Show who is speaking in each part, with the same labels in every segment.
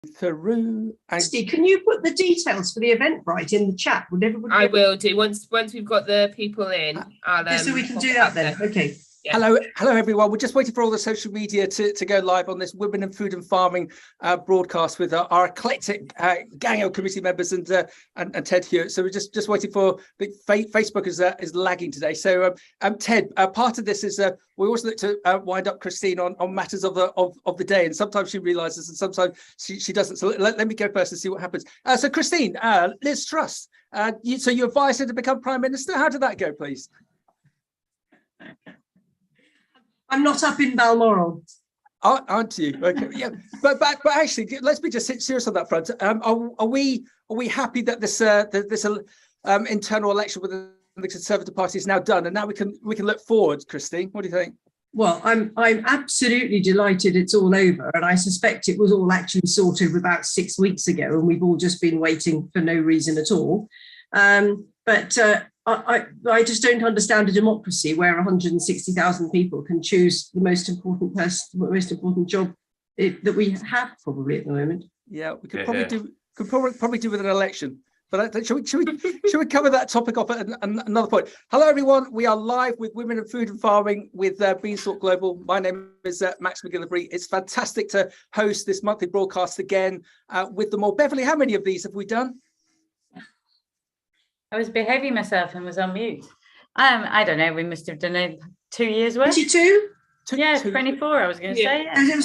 Speaker 1: through.
Speaker 2: Steve, can you put the details for the Eventbrite in the chat?
Speaker 3: I will do once we've got the people in.
Speaker 2: So we can do that then. Okay.
Speaker 1: Yeah. Hello everyone. We're just waiting for all the social media to go live on this Women in Food and Farming broadcast with our eclectic gang of committee members and Ted Hewett. So we're just waiting for the Facebook is lagging today. So Ted, part of this is we always look to wind up Christine on matters of the day, and sometimes she realizes and sometimes she doesn't. So let me go first and see what happens. So Christine, Liz Truss, so you advised her to become Prime Minister. How did that go, please?
Speaker 2: I'm not up in Balmoral.
Speaker 1: Aren't you? Okay, yeah. But actually, let's be just serious on that front. Are we happy that this internal election with the Conservative Party is now done, and now we can look forward? Christine, what do you think?
Speaker 2: Well, I'm absolutely delighted it's all over, and I suspect it was all actually sorted about 6 weeks ago, and we've all just been waiting for no reason at all. I just don't understand a democracy where 160,000 people can choose the most important person, the most important job that we have probably at the moment.
Speaker 1: Yeah, we could probably do with an election. But should we cover that topic off at another point? Hello, everyone. We are live with Women in Food and Farming with Beanstalk Global. My name is Max McGillivray. It's fantastic to host this monthly broadcast again with them all. Beverly, how many of these have we done?
Speaker 4: I was behaving myself and was on mute. I don't know. We must have done it 2 years worth.
Speaker 2: 22?
Speaker 4: Yeah, 24. I was going to say. Yeah.
Speaker 2: We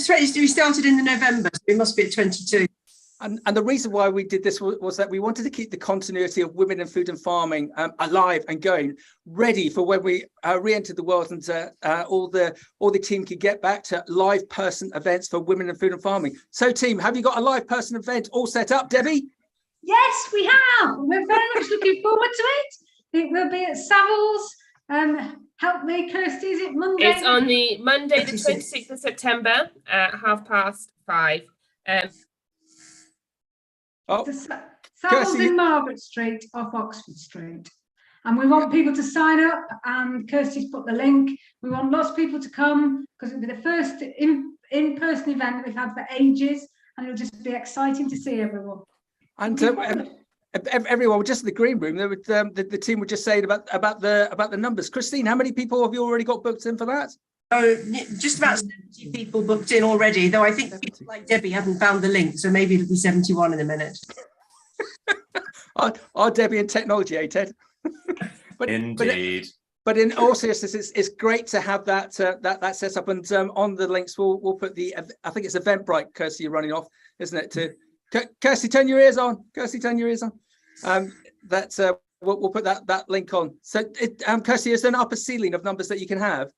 Speaker 2: started in the November, so we must be at 22.
Speaker 1: And the reason why we did this was that we wanted to keep the continuity of Women in Food and Farming alive and going, ready for when we re-entered the world and all the team could get back to live person events for Women in Food and Farming. So, team, have you got a live person event all set up, Debbie?
Speaker 5: Yes, we have. We're very much looking forward to it. It will be at Savills. Help me, Kirsty, is it Monday?
Speaker 3: It's on the Monday, the 26th of September at 5:30.
Speaker 5: Savills in Margaret Street off Oxford Street. And we want people to sign up, and Kirsty's put the link. We want lots of people to come because it'll be the first in-person event that we've had for ages, and it'll just be exciting to see everyone.
Speaker 1: And everyone, just in the green room, the team were just saying about the numbers. Christine, how many people have you already got booked in for that?
Speaker 2: Oh, just about 70 people booked in already, though I think people like Debbie haven't found the link, so maybe it'll be 71 in a minute.
Speaker 1: Our Debbie and technology, eh, Ted?
Speaker 6: Indeed.
Speaker 1: But in all seriousness, it's great to have that set up, and on the links we'll put I think it's Eventbrite, Kirsty, you're running off, isn't it? Kirsty, turn your ears on. Kirsty, turn your ears on. We'll put that link on. So, Kirsty, is there an upper ceiling of numbers that you can have?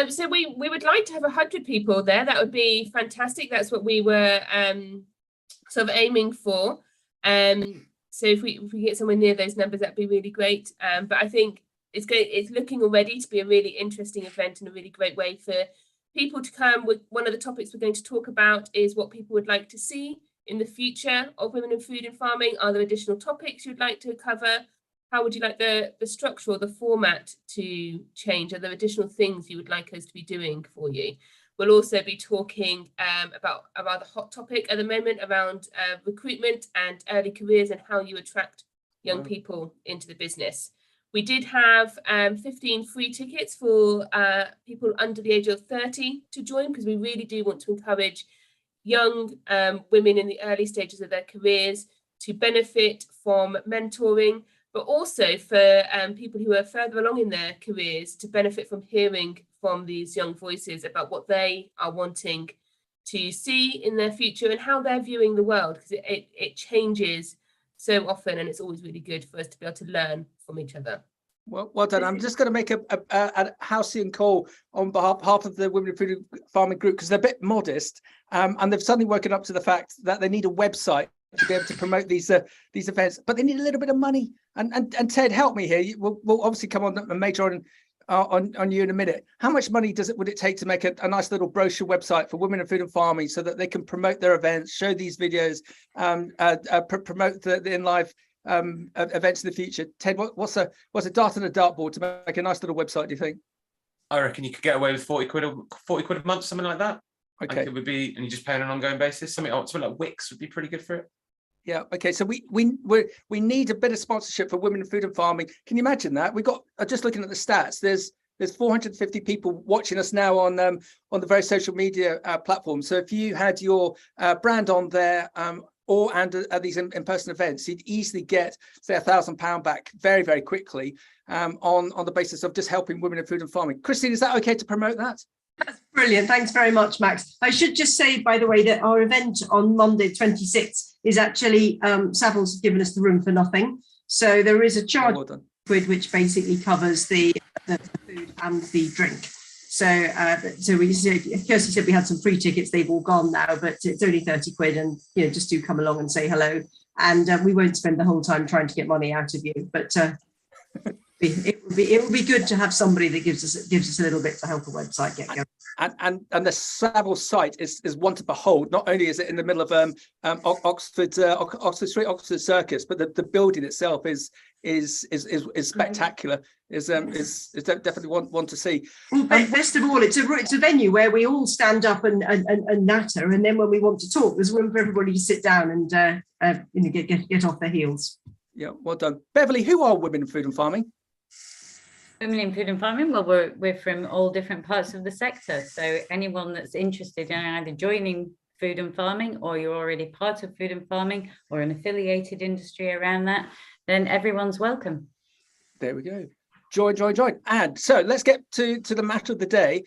Speaker 3: So we would like to have 100 people there. That would be fantastic. That's what we were sort of aiming for. So if we get somewhere near those numbers, that'd be really great. But I think it's looking already to be a really interesting event and a really great way for people to come. One of the topics we're going to talk about is what people would like to see in the future of Women in Food and Farming. Are there additional topics you'd like to cover? How would you like the structure or the format to change? Are there additional things you would like us to be doing for you? We'll also be talking about a rather hot topic at the moment around recruitment and early careers and how you attract young people into the business. We did have 15 free tickets for people under the age of 30 to join, because we really do want to encourage young women in the early stages of their careers to benefit from mentoring, but also for people who are further along in their careers to benefit from hearing from these young voices about what they are wanting to see in their future and how they're viewing the world, because it changes so often, and it's always really good for us to be able to learn from each other.
Speaker 1: Well done. I'm just going to make a halcyon call on behalf of the Women in Food and Farming group, because they're a bit modest, and they've suddenly woken up to the fact that they need a website to be able to promote these events, but they need a little bit of money. And Ted, help me here. We'll obviously come on and major on you in a minute. How much money would it take to make a nice little brochure website for Women in Food and Farming so that they can promote their events, show these videos, promote the in-live events in the future? Ted, what's a dart and a dartboard to make a nice little website, do you think?
Speaker 6: I reckon you could get away with 40 quid a month, something like that.
Speaker 1: Okay.
Speaker 6: It would be, and you just pay on an ongoing basis. Something like Wix would be pretty good for it.
Speaker 1: Yeah. Okay. So we need a bit of sponsorship for women in food and farming. Can you imagine that? We got just looking at the stats. There's 450 people watching us now on the various social media platforms. So if you had your brand on there and at these in-person events, you'd easily get, say, £1,000 back very, very quickly on the basis of just helping women in food and farming. Christine, is that okay to promote that?
Speaker 2: That's brilliant. Thanks very much, Max. I should just say, by the way, that our event on Monday 26th is actually Savills given us the room for nothing. So there is a charge which basically covers the food and the drink. So Kirsty said we had some free tickets. They've all gone now, but it's only 30 quid, and just do come along and say hello. And we won't spend the whole time trying to get money out of you, but it would be good to have somebody that gives us a little bit to help a website get going.
Speaker 1: And the Savills site is one to behold. Not only is it in the middle of Oxford Street, Oxford Circus, but the building itself is spectacular. Is definitely one to see.
Speaker 2: Well, best of all, it's a venue where we all stand up and natter, and then when we want to talk, there's room for everybody to sit down and get off their heels.
Speaker 1: Yeah, well done, Beverly. Who are women in food and farming?
Speaker 4: Women in food and farming, well, we're from all different parts of the sector. So anyone that's interested in either joining food and farming, or you're already part of food and farming, or an affiliated industry around that, then everyone's welcome.
Speaker 1: There we go. Join. And so let's get to the matter of the day.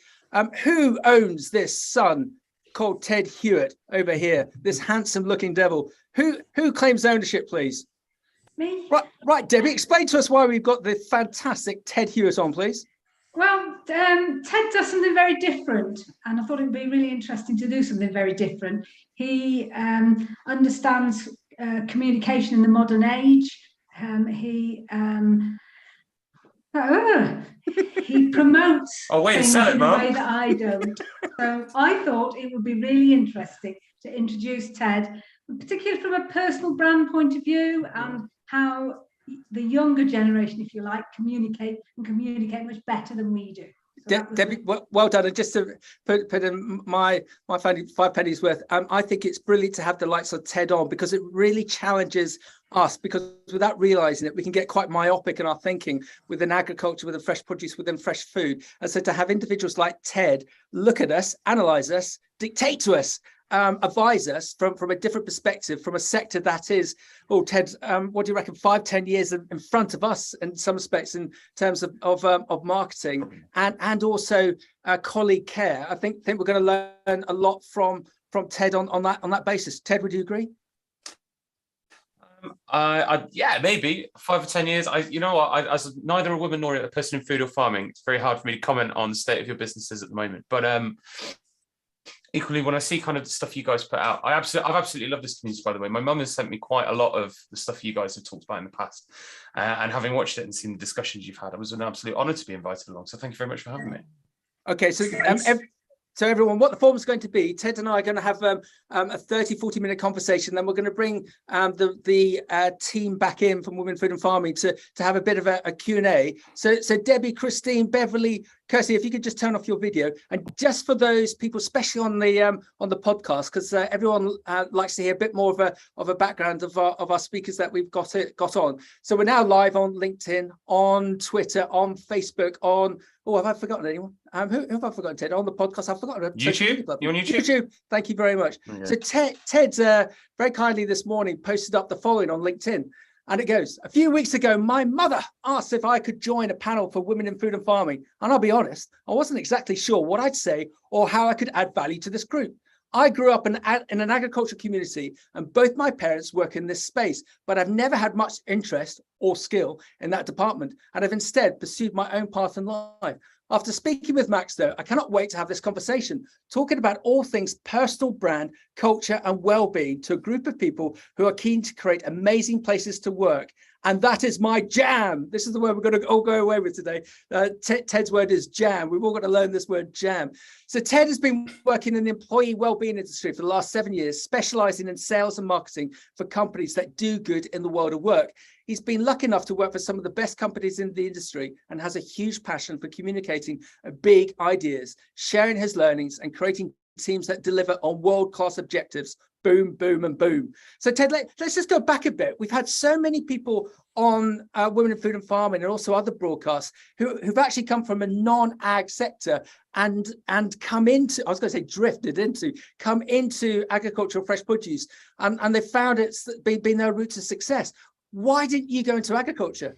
Speaker 1: Who owns this son called Ted Hewett over here? This handsome looking devil. Who claims ownership, please?
Speaker 5: Me.
Speaker 1: Right, Debbie, explain to us why we've got the fantastic Ted Hewett on, please.
Speaker 5: Well, Ted does something very different, and I thought it would be really interesting to do something very different. He understands communication in the modern age. He promotes things in a way that I don't. So I thought it would be really interesting to introduce Ted, particularly from a personal brand point of view, and how the younger generation, if you like, communicate much better than we do. So
Speaker 1: Debbie, well done. And just to put in my 5 pennies worth, I think it's brilliant to have the likes of Ted on, because it really challenges us, because without realizing it, we can get quite myopic in our thinking within agriculture, within fresh produce, within fresh food. And so to have individuals like Ted look at us, analyze us, dictate to us, advise us from a different perspective, from a sector that is, Ted, what do you reckon, 5-10 years in front of us in some respects in terms of marketing and also colleague care. I think we're going to learn a lot from Ted on that basis. Ted, would you agree?
Speaker 6: Yeah, maybe 5 or 10 years. As neither a woman nor a person in food or farming, it's very hard for me to comment on the state of your businesses at the moment. But equally, when I see kind of the stuff you guys put out, I've absolutely loved this community, by the way. My mum has sent me quite a lot of the stuff you guys have talked about in the past. And having watched it and seen the discussions you've had, it was an absolute honour to be invited along. So thank you very much for having me. Okay, so
Speaker 1: so everyone, what the form is going to be, Ted and I are going to have a 30-40 minute conversation. Then we're going to bring the team back in from Women, Food and Farming to have a bit of a Q&A. So Debbie, Christine, Beverly, Kirsty, if you could just turn off your video. And just for those people, especially on the podcast, because everyone likes to hear a bit more of a background of our speakers that we've got on. So we're now live on LinkedIn, on Twitter, on Facebook, on... Oh, have I forgotten anyone? Who have I forgotten, Ted? On the podcast, I've forgotten.
Speaker 6: YouTube? You're on YouTube?
Speaker 1: YouTube. Thank you very much. Okay. So Ted very kindly this morning posted up the following on LinkedIn. And it goes, a few weeks ago, my mother asked if I could join a panel for women in food and farming. And I'll be honest, I wasn't exactly sure what I'd say or how I could add value to this group. I grew up in an agricultural community, and both my parents work in this space, but I've never had much interest or skill in that department, and I've instead pursued my own path in life. After speaking with Max, though, I cannot wait to have this conversation, talking about all things personal brand, culture, and well-being to a group of people who are keen to create amazing places to work. And that is my jam. This is the word we're going to all go away with today. Ted's word is jam. We've all got to learn this word jam. So Ted has been working in the employee wellbeing industry for the last 7 years, specialising in sales and marketing for companies that do good in the world of work. He's been lucky enough to work for some of the best companies in the industry and has a huge passion for communicating big ideas, sharing his learnings and creating teams that deliver on world-class objectives. Boom, boom, and boom. So Ted, let's just go back a bit. We've had so many people on Women in Food and Farming and also other broadcasts who've actually come from a non-ag sector and come into, I was going to say come into agricultural fresh produce, and they found it's been their route to success. Why didn't you go into agriculture?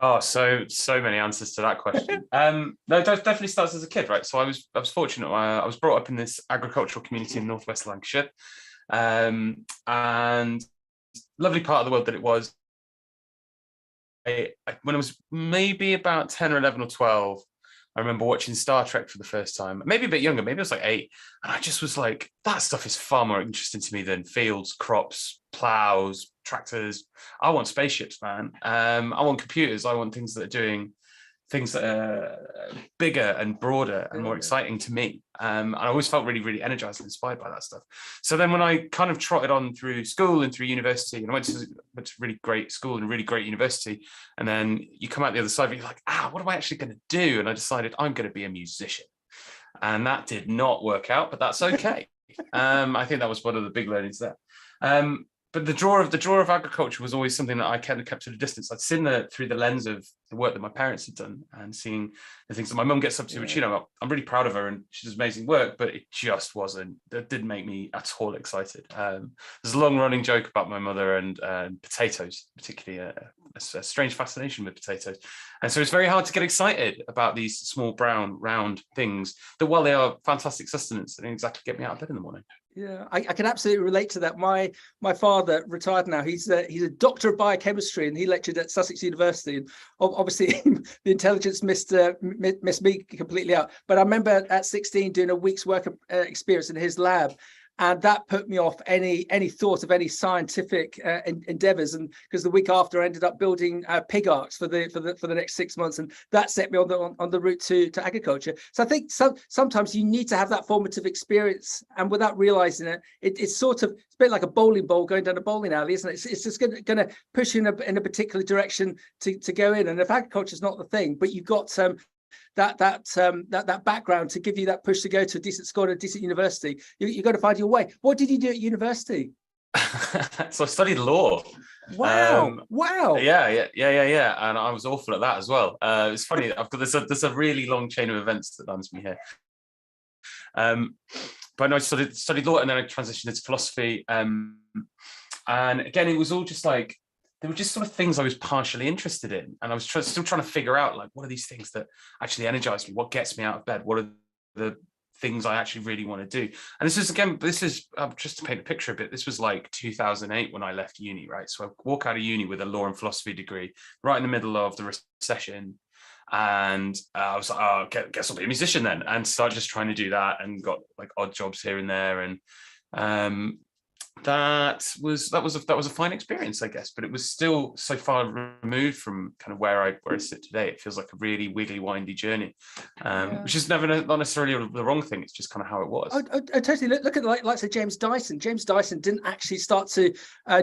Speaker 6: Oh, so many answers to that question. No, it definitely starts as a kid, right? So I was fortunate. I was brought up in this agricultural community in Northwest Lancashire, and lovely part of the world that it was. When I was maybe about 10 or 11 or 12, I remember watching Star Trek for the first time, maybe a bit younger, maybe I was like 8. And I just was like, that stuff is far more interesting to me than fields, crops, plows, tractors. I want spaceships, man. I want computers. I want things that are doing things that are bigger and broader and more exciting to me. And I always felt really, really energized and inspired by that stuff. So then when I kind of trotted on through school and through university, and I went to really great school and really great university, and then you come out the other side and you're like, what am I actually going to do? And I decided I'm going to be a musician. And that did not work out, but that's okay. I think that was one of the big learnings there. But the draw of agriculture was always something that I kind of kept at a distance. I'd seen through the lens of the work that my parents had done and seeing the things that my mum gets up to, which, you know, I'm really proud of her and she does amazing work, but it just wasn't, that didn't make me at all excited. There's a long running joke about my mother and potatoes, particularly a strange fascination with potatoes. And so it's very hard to get excited about these small brown round things that, while they are fantastic sustenance, they don't exactly get me out of bed in the morning.
Speaker 1: Yeah, I can absolutely relate to that. My father, retired now, he's a doctor of biochemistry and he lectured at Sussex University. And obviously the intelligence missed me completely out. But I remember at 16 doing a week's work of experience in his lab. And that put me off any thought of any scientific endeavors, and because the week after I ended up building pig arks for the next 6 months, and that set me on the route to agriculture. So I think sometimes you need to have that formative experience, and without realizing it, it's a bit like a bowling ball going down a bowling alley, isn't it? It's just going to push you in a particular direction to go in. And if agriculture is not the thing, but you've got that background to give you that push to go to a decent school and a decent university, you've got to find your way. What did you do at university?
Speaker 6: So I studied law.
Speaker 1: Wow.
Speaker 6: Yeah. And I was awful at that as well. It's funny. There's a really long chain of events that lands me here. But no, I studied law and then I transitioned into philosophy. And again, it was all just like, there were just sort of things I was partially interested in. And I was still trying to figure out, like, what are these things that actually energize me? What gets me out of bed? What are the things I actually really want to do? And this is just to paint a picture a bit, this was like 2008 when I left uni, right? So I walk out of uni with a law and philosophy degree right in the middle of the recession. And I was like, oh, guess I'll be a musician then. And started just trying to do that and got like odd jobs here and there. And that was a fine experience, I guess, but it was still so far removed from kind of where I sit today. It feels like a really wiggly, windy journey, which is not necessarily the wrong thing. It's just kind of how it was.
Speaker 1: I totally look at like say James Dyson. James Dyson didn't actually start to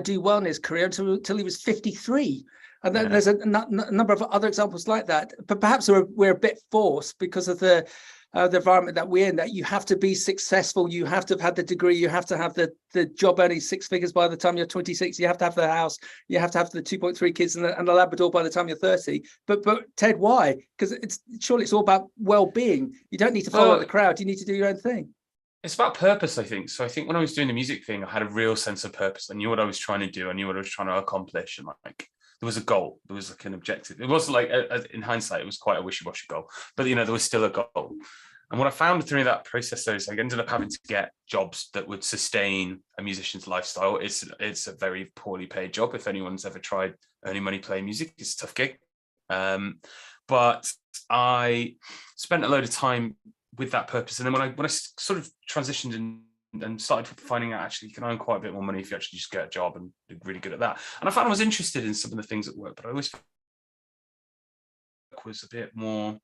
Speaker 1: do well in his career until he was 53. And then there's a number of other examples like that. But perhaps we're a bit forced because of the environment that we're in, that you have to be successful, you have to have had the degree, you have to have the job earning 6 figures by the time you're 26, you have to have the house, you have to have the 2.3 kids and the Labrador by the time you're 30. But Ted, why? Because surely it's all about well-being. You don't need to follow the crowd, you need to do your own thing.
Speaker 6: It's about purpose, I think. So I think when I was doing the music thing, I had a real sense of purpose. I knew what I was trying to do, I knew what I was trying to accomplish, and like there was a goal, there was like an objective. It wasn't like, in hindsight, it was quite a wishy-washy goal, but there was still a goal. And what I found through that process, though, is I ended up having to get jobs that would sustain a musician's lifestyle. It's a very poorly paid job. If anyone's ever tried earning money playing music, it's a tough gig. But I spent a load of time with that purpose. And then when I sort of transitioned and started finding out, actually, you can earn quite a bit more money if you actually just get a job and be really good at that. And I found I was interested in some of the things at work, but I always was a bit more,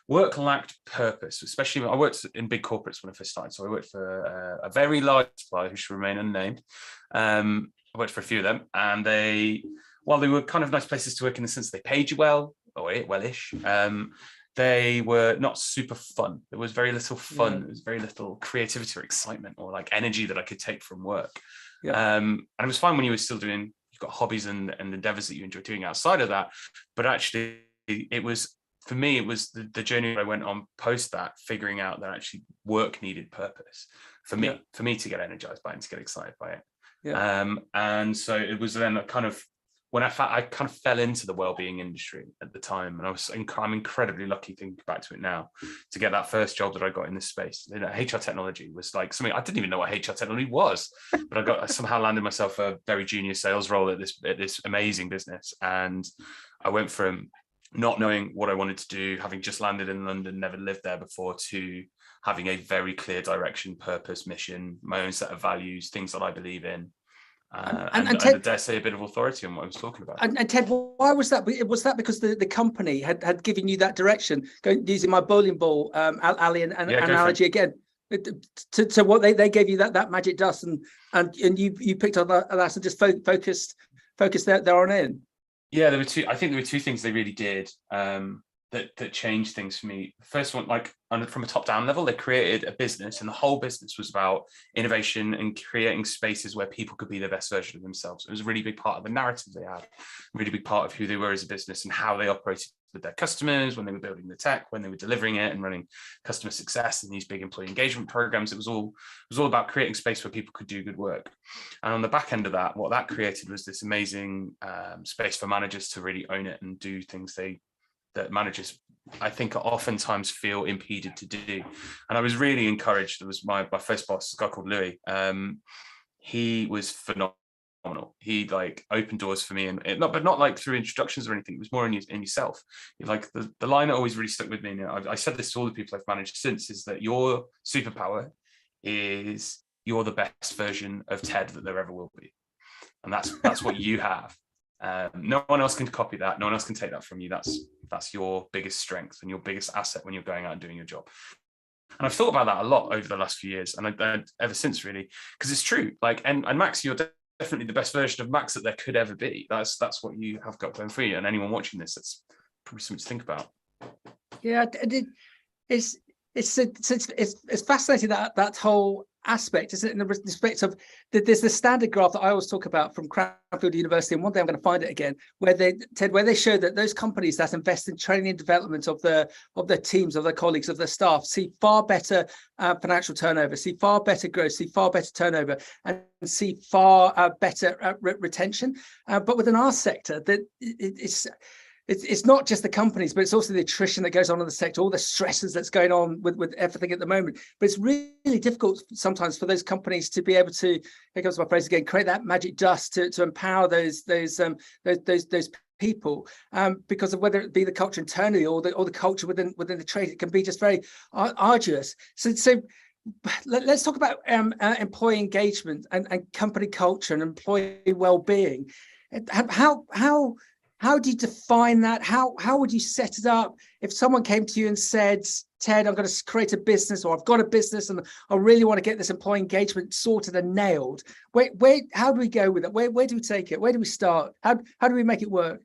Speaker 6: work lacked purpose, especially I worked in big corporates when I first started. So I worked for a very large supplier who should remain unnamed. I worked for a few of them, and while they were kind of nice places to work in the sense they paid you well, or well-ish, they were not super fun. There was very little fun.
Speaker 1: Yeah.
Speaker 6: There was very little creativity or excitement or like energy that I could take from work.
Speaker 1: Yeah.
Speaker 6: And it was fine when you were still doing, you've got hobbies and endeavors that you enjoy doing outside of that. But actually it was, for me, it was the journey I went on post that, figuring out that actually work needed purpose for me, to get energized by it and to get excited by it.
Speaker 1: Yeah.
Speaker 6: And so it was then a kind of, when I kind of fell into the wellbeing industry at the time, and I'm incredibly lucky, thinking back to it now, to get that first job that I got in this space. You know, HR technology was like something I didn't even know what HR technology was, but I somehow landed myself a very junior sales role at this amazing business, and I went from not knowing what I wanted to do, having just landed in London, never lived there before, to having a very clear direction, purpose, mission, my own set of values, things that I believe in. And Ted, dare say, a bit of authority on what I was talking about.
Speaker 1: And Ted, why was that? Was that because the company had given you that direction? Using my bowling ball Ali and analogy again, to what they gave you that magic dust, and you picked on that and just focused there on in.
Speaker 6: Yeah, there were two. I think there were two things they really did that changed things for me. The first one, like from a top-down level, they created a business, and the whole business was about innovation and creating spaces where people could be the best version of themselves. It was a really big part of the narrative they had, a really big part of who they were as a business and how they operated with their customers when they were building the tech, when they were delivering it and running customer success and these big employee engagement programs. It was all about creating space where people could do good work. And on the back end of that, what that created was this amazing space for managers to really own it and do things that managers, I think, oftentimes feel impeded to do. And I was really encouraged. There was my first boss, a guy called Louis. He was phenomenal. He like opened doors for me, and not like through introductions or anything. It was more in yourself. Like the line that always really stuck with me, and I said this to all the people I've managed since, is that your superpower is you're the best version of Ted that there ever will be, and that's what you have. No one else can copy that. No one else can take that from you. That's your biggest strength and your biggest asset when you're going out and doing your job. And I've thought about that a lot over the last few years, and I ever since, really, because it's true. Like, and Max, you're definitely the best version of Max that there could ever be. That's what you have got going for you. And anyone watching this, that's probably something to think about. Yeah,
Speaker 1: it's fascinating that whole aspect, isn't it? In the respect of there's the standard graph that I always talk about from Cranfield University, and one day I'm going to find it again, where they show that those companies that invest in training and development of their teams, of their colleagues, of their staff, see far better financial turnover, see far better growth, see far better turnover, and see far better retention. But within our sector, that it's not just the companies, but it's also the attrition that goes on in the sector, all the stresses that's going on with everything at the moment. But it's really difficult sometimes for those companies to be able to, here comes my phrase again, create that magic dust to empower those people, because of whether it be the culture internally or the culture within the trade. It can be just very arduous. So let's talk about employee engagement and company culture and employee well-being. How do you define that? How would you set it up? If someone came to you and said, Ted, I'm going to create a business, or I've got a business and I really want to get this employee engagement sorted and nailed, how do we go with it? Where do we take it? Where do we start? How do we make it work?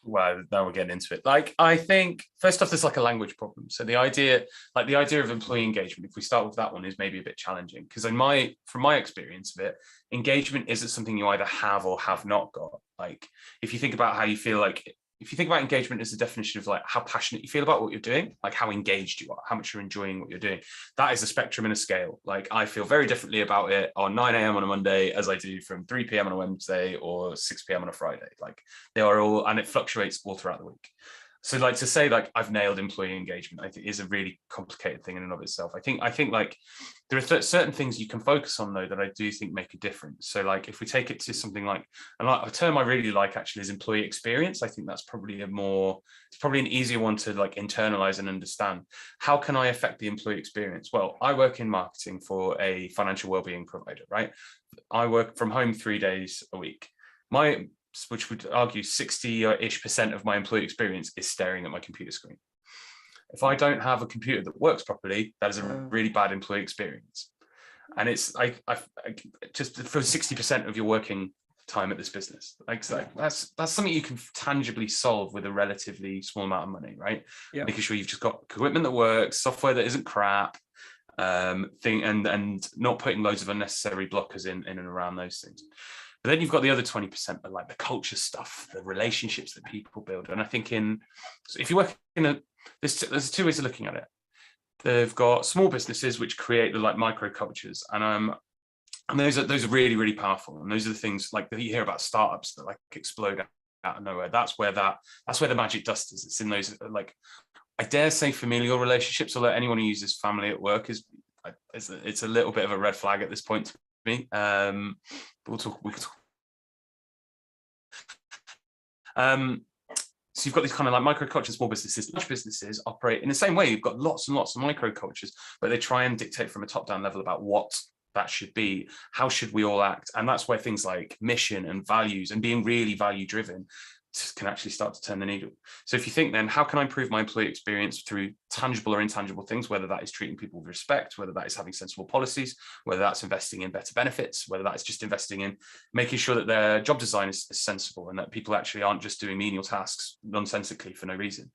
Speaker 6: Well, now we're getting into it. Like, I think first off, there's like a language problem. So the idea of employee engagement, if we start with that one, is maybe a bit challenging, because from my experience of it, engagement isn't something you either have or have not got. Like, if you think about how you feel, like if you think about engagement as a definition of like how passionate you feel about what you're doing, like how engaged you are, how much you're enjoying what you're doing, that is a spectrum and a scale. Like, I feel very differently about it on 9 a.m. on a Monday as I do from 3 p.m. on a Wednesday or 6 p.m. on a Friday. Like, they are all, and it fluctuates all throughout the week. So like to say like I've nailed employee engagement, I think is a really complicated thing in and of itself. I think like there are certain things you can focus on though that I do think make a difference. So like if we take it to something like, and a term I really like actually is employee experience. I think that's probably it's probably an easier one to like internalize and understand. How can I affect the employee experience? Well, I work in marketing for a financial wellbeing provider, right? I work from home 3 days a week. Which would argue 60-ish% of my employee experience is staring at my computer screen. If I don't have a computer that works properly, that is a really bad employee experience. And it's I just for 60% of your working time at this business. Like, so that's something you can tangibly solve with a relatively small amount of money, right?
Speaker 1: Yeah.
Speaker 6: Making sure you've just got equipment that works, software that isn't crap, and not putting loads of unnecessary blockers in and around those things. But then you've got the other 20%, of like the culture stuff, the relationships that people build. And I think if you work there's two ways of looking at it. They've got small businesses which create the like micro cultures, and those are really, really powerful. And those are the things like that you hear about startups that like explode out of nowhere. That's where the magic dust is. It's in those, like, I dare say, familial relationships. Although anyone who uses family at work it's a little bit of a red flag at this point to me. But we can talk. So you've got these kind of like microculture small businesses. Large businesses operate in the same way. You've got lots and lots of microcultures, but they try and dictate from a top-down level about what that should be. How should we all act? And that's where things like mission and values and being really value-driven can actually start to turn the needle. So if you think then, how can I improve my employee experience through tangible or intangible things, whether that is treating people with respect, whether that is having sensible policies, whether that's investing in better benefits, whether that's just investing in making sure that their job design is sensible and that people actually aren't just doing menial tasks nonsensically for no reason.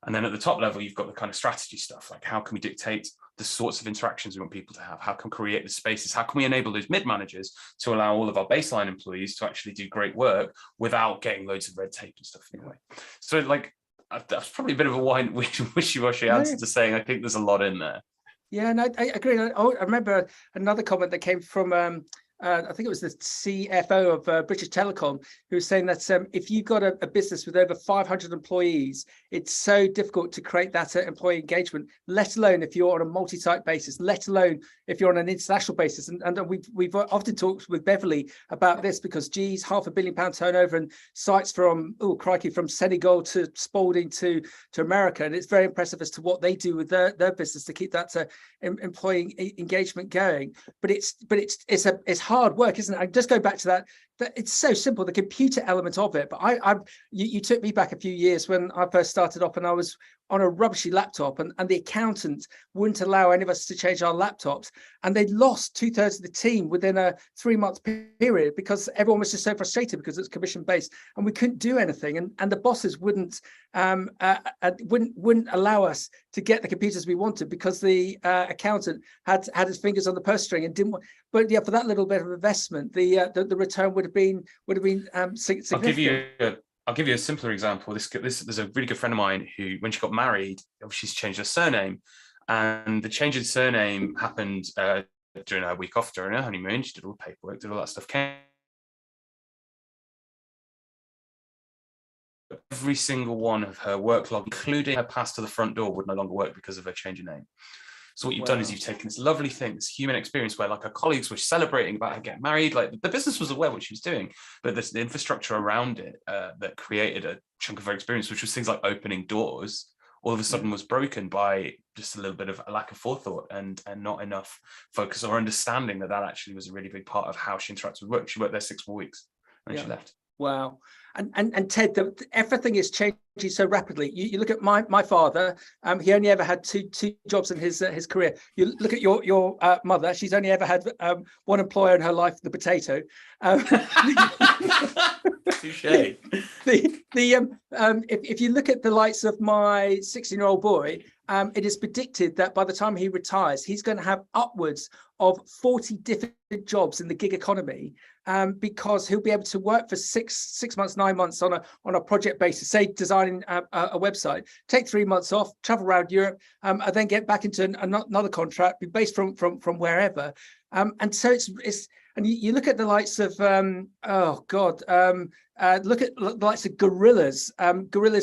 Speaker 6: And then at the top level, you've got the kind of strategy stuff, like how can we dictate the sorts of interactions we want people to have? How can we create the spaces? How can we enable those mid-managers to allow all of our baseline employees to actually do great work without getting loads of red tape and stuff in the way? So like, that's probably a bit of a wishy-washy answer to saying I think there's a lot in there.
Speaker 1: Yeah, and I agree. I remember another comment that came from I think it was the CFO of British Telecom, who was saying that if you've got a business with over 500 employees, it's so difficult to create that employee engagement, let alone if you're on a multi-site basis, let alone if you're on an international basis. And we've often talked with Beverly about this because, geez, £500 million turnover and sites from, from Senegal to Spalding to America. And it's very impressive as to what they do with their business to keep that employee engagement going. But it's hard work, isn't it? I just go back to that it's so simple, the computer element of it. But you took me back a few years when I first started off, and I was on a rubbishy laptop, and the accountant wouldn't allow any of us to change our laptops, and they lost 2/3 of the team within a 3-month period because everyone was just so frustrated because it's commission based and we couldn't do anything, and the bosses wouldn't allow us to get the computers we wanted because the accountant had his fingers on the purse string and didn't want. But yeah, for that little bit of investment, the return would have been significant.
Speaker 6: I'll give you a simpler example. There's a really good friend of mine who, when she got married, obviously she changed her surname, and the change in surname happened during her week off during her honeymoon. She did all the paperwork, did all that stuff. Every single one of her work log, including her pass to the front door, would no longer work because of her change of name. So what you've done is you've taken this lovely thing, this human experience where like her colleagues were celebrating about her getting married, like the business was aware what she was doing, but the infrastructure around it that created a chunk of her experience, which was things like opening doors, all of a sudden was broken by just a little bit of a lack of forethought and not enough focus or understanding that actually was a really big part of how she interacts with work. She worked there 6 more weeks and she left. Wow.
Speaker 1: And Ted, everything is changing so rapidly. You look at my father. He only ever had two jobs in his career. You look at your mother. She's only ever had one employer in her life, the potato.
Speaker 6: Touché.
Speaker 1: If you look at the likes of my 16-year-old boy, it is predicted that by the time he retires, he's going to have upwards of 40 different jobs in the gig economy, because he'll be able to work for six months, 9 months on a project basis, say designing a website, take 3 months off, travel around Europe, and then get back into another contract, be based from wherever. And so it's and you look at the likes of look at the likes of Gorillas,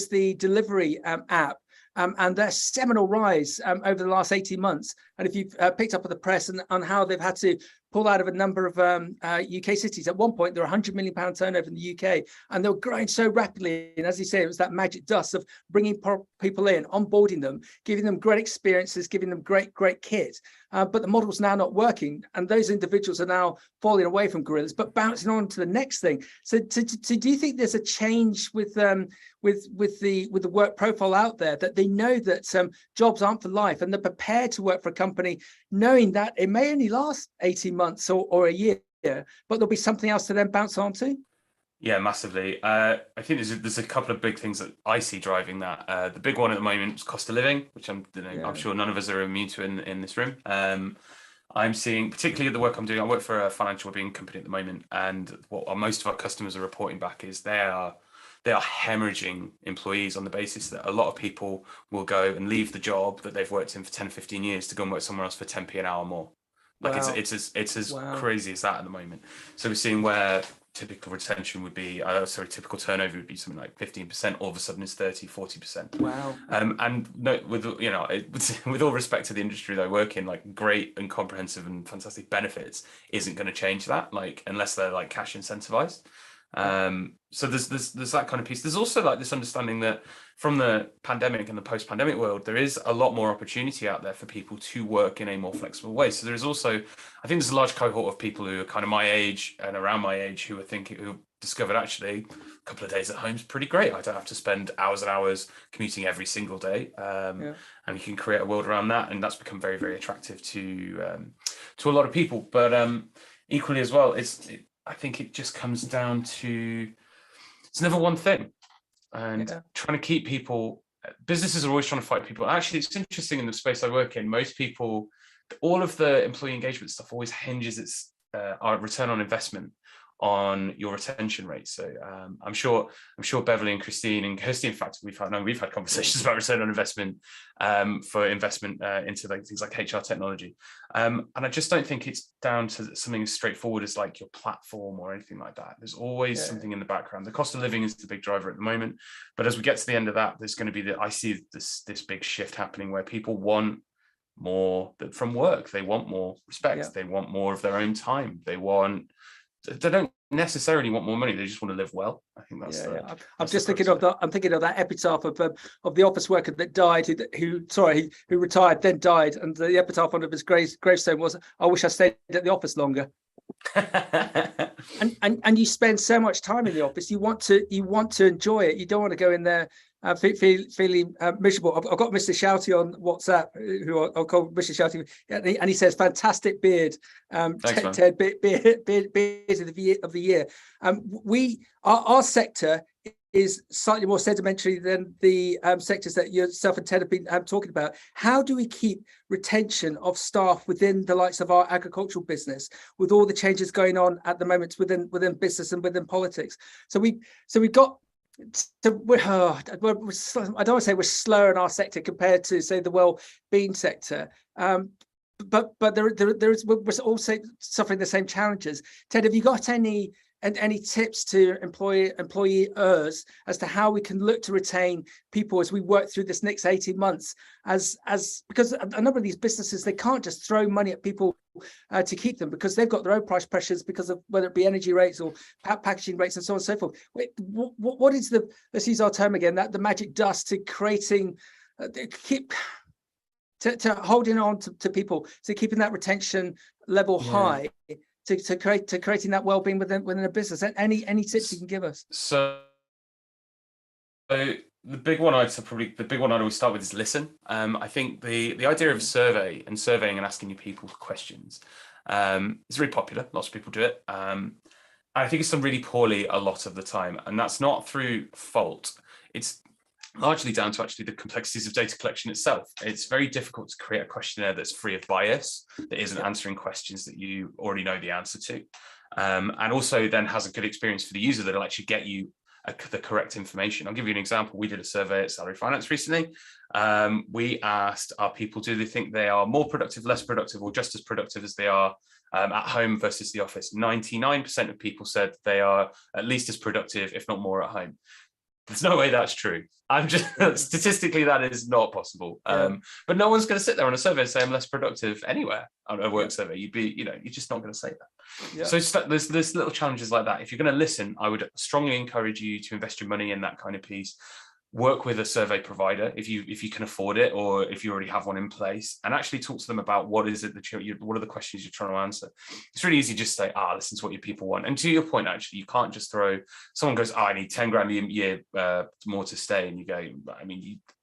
Speaker 1: the delivery app. And their seminal rise over the last 18 months. And if you've picked up on the press and on how they've had to pull out of a number of UK cities, at one point, there were £100 million turnover in the UK, and they were growing so rapidly. And as you say, it was that magic dust of bringing people in, onboarding them, giving them great experiences, giving them great kit. But the model's now not working, and those individuals are now falling away from Gorillas, but bouncing on to the next thing. So do you think there's a change with the work profile out there, that they know that jobs aren't for life, and they're prepared to work for a company knowing that it may only last 18 months or a year, but there'll be something else to then bounce onto.
Speaker 6: Yeah, massively. I think there's a couple of big things that I see driving that. The big one at the moment is cost of living, which I'm sure none of us are immune to in this room. I'm seeing, particularly at the work I'm doing, I work for a financial wellbeing company at the moment, and what most of our customers are reporting back is they are hemorrhaging employees on the basis that a lot of people will go and leave the job that they've worked in for 10 or 15 years to go and work somewhere else for 10p an hour more. Like it's as crazy as that at the moment. So we're seeing where typical retention would be, typical turnover would be something like 15%, all of a sudden it's 30-40%.
Speaker 1: Wow.
Speaker 6: And no, with all respect to the industry that I work in, like great and comprehensive and fantastic benefits isn't going to change that, like unless they're like cash incentivized. So there's that kind of piece. There's also like this understanding that from the pandemic and the post-pandemic world, there is a lot more opportunity out there for people to work in a more flexible way. So there is also, I think there's a large cohort of people who are kind of my age and around my age who discovered actually a couple of days at home is pretty great. I don't have to spend hours and hours commuting every single day. And you can create a world around that. And that's become very, very attractive to a lot of people. But equally as well, I think it just comes down to, it's never one thing. And trying to keep people, businesses are always trying to fight people. Actually, it's interesting in the space I work in, most people, all of the employee engagement stuff always hinges its our return on investment on your retention rate. So I'm sure Beverly and Christine and Kirsty, in fact, we've had conversations about return on investment for investment into like things like HR technology. And I just don't think it's down to something as straightforward as like your platform or anything like that. There's always something in the background. The cost of living is the big driver at the moment. But as we get to the end of that, there's going to be I see this big shift happening where people want more from work. They want more respect. They want more of their own time. They don't necessarily want more money. They just want to live well. I think that's
Speaker 1: I'm just thinking of that. I'm thinking of that epitaph of the office worker that died, who retired then died, and the epitaph on his gravestone was, "I wish I stayed at the office longer." and you spend so much time in the office. You want to enjoy it. You don't want to go in there feeling miserable. I've got Mr. Shouty on WhatsApp, who I'll call Mr. Shouty, and he says, "Fantastic beard,
Speaker 6: Thanks,
Speaker 1: Ted, beard of the year." Our sector is slightly more sedimentary than the sectors that yourself and Ted have been talking about. How do we keep retention of staff within the likes of our agricultural business, with all the changes going on at the moment within business and within politics? So we've got. I don't want to say we're slower in our sector compared to, say, the well-being sector, but we're also suffering the same challenges. Ted, have you got any tips to employers as to how we can look to retain people as we work through this next 18 months? Because a number of these businesses, they can't just throw money at people to keep them, because they've got their own price pressures because of whether it be energy rates or packaging rates and so on and so forth. What is let's use our term again, the magic dust to creating, to holding on to people, to keeping that retention level high, to creating that well-being within a business? Any tips you can give us?
Speaker 6: So the big one I'd always start with is listen. I think the idea of surveying and asking your people questions is really popular. Lots of people do it. I think it's done really poorly a lot of the time, and that's not through fault. It's largely down to actually the complexities of data collection itself. It's very difficult to create a questionnaire that's free of bias, that isn't answering questions that you already know the answer to, and also then has a good experience for the user that'll actually get you the correct information. I'll give you an example. We did a survey at Salary Finance recently. We asked our people, do they think they are more productive, less productive, or just as productive as they are at home versus the office? 99% of people said they are at least as productive, if not more, at home. There's no way that's true. I'm just statistically that is not possible. But no one's going to sit there on a survey and say I'm less productive anywhere on a work survey. You're just not going to say that. So there's little challenges like that. If you're going to listen, I would strongly encourage you to invest your money in that kind of piece. Work with a survey provider if you can afford it, or if you already have one in place, and actually talk to them about what is it that what are the questions you're trying to answer. It's really easy just to say, listen to what your people want. And to your point, actually, you can't just someone goes, I need 10 grand a year more to stay, and you go,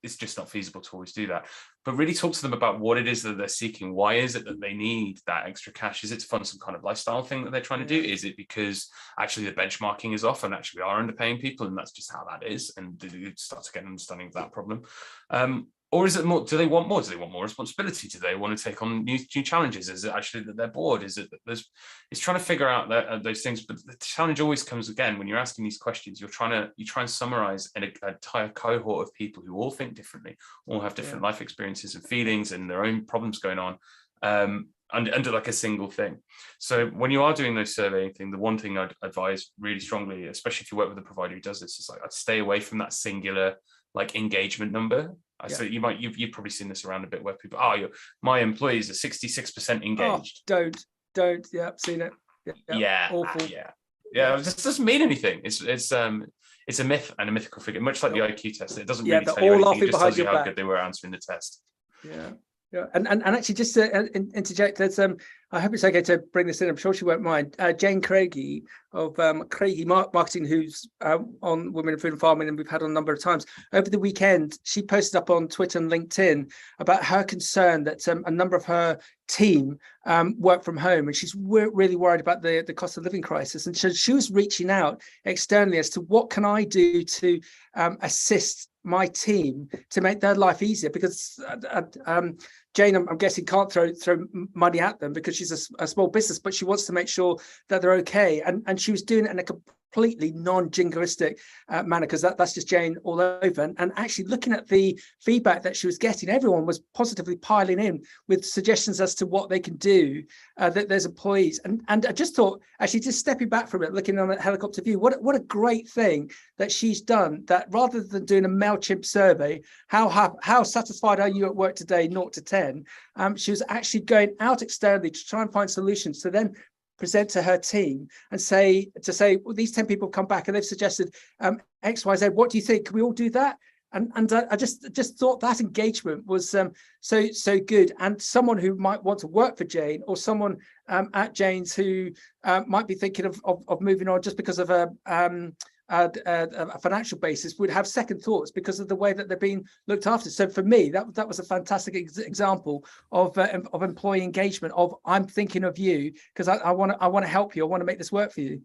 Speaker 6: it's just not feasible to always do that. but really talk to them about what it is that they're seeking. Why is it that they need that extra cash? Is it to fund some kind of lifestyle thing that they're trying to do? Is it because actually the benchmarking is off and actually we are underpaying people and that's just how that is? And do you start to get an understanding of that problem? Or is it more, do they want more? Do they want more responsibility? Do they want to take on new challenges? Is it actually that they're bored? Is it that it's trying to figure out those things? But the challenge always comes again, when you're asking these questions, you try and summarize an entire cohort of people who all think differently, all have different life experiences and feelings and their own problems going on, under like a single thing. So when you are doing those surveying thing, the one thing I'd advise really strongly, especially if you work with a provider who does this, is like, I'd stay away from that singular like engagement number. So you've probably seen this around a bit where people, my employees are 66% engaged.
Speaker 1: Oh, don't. Yeah, I've seen it. Awful.
Speaker 6: Yeah. It just doesn't mean anything. It's a myth and a mythical figure, much like the IQ test. It doesn't really tell you anything. It just tells you how good they were answering the test.
Speaker 1: Yeah, and actually, just to interject, there's I hope it's okay to bring this in. I'm sure she won't mind. Jane Craigie of Craigie Marketing, who's on Women in Food and Farming, and we've had on a number of times over the weekend. She posted up on Twitter and LinkedIn about her concern that a number of her team work from home, and she's really worried about the cost of living crisis. And so she was reaching out externally as to what can I do to assist my team to make their life easier, because Jane, I'm guessing, can't throw money at them because she's a small business, but she wants to make sure that they're okay. And she was doing it in a completely non-jingoistic manner, because that's just Jane all over. And actually looking at the feedback that she was getting, everyone was positively piling in with suggestions as to what they can do, that there's employees. And I just thought, actually, just stepping back from it, looking on a helicopter view, what a great thing that she's done, that rather than doing a MailChimp survey, how satisfied are you at work today, 0 to 10, she was actually going out externally to try and find solutions to then present to her team and say, well, these 10 people come back and they've suggested X, Y, Z. What do you think? Can we all do that? And I just thought that engagement was so good. And someone who might want to work for Jane, or someone at Jane's who might be thinking of moving on just because of a financial basis, would have second thoughts because of the way that they're being looked after. So for me, that was a fantastic example of employee engagement. Of, I'm thinking of you because I want to help you. I want to make this work for you.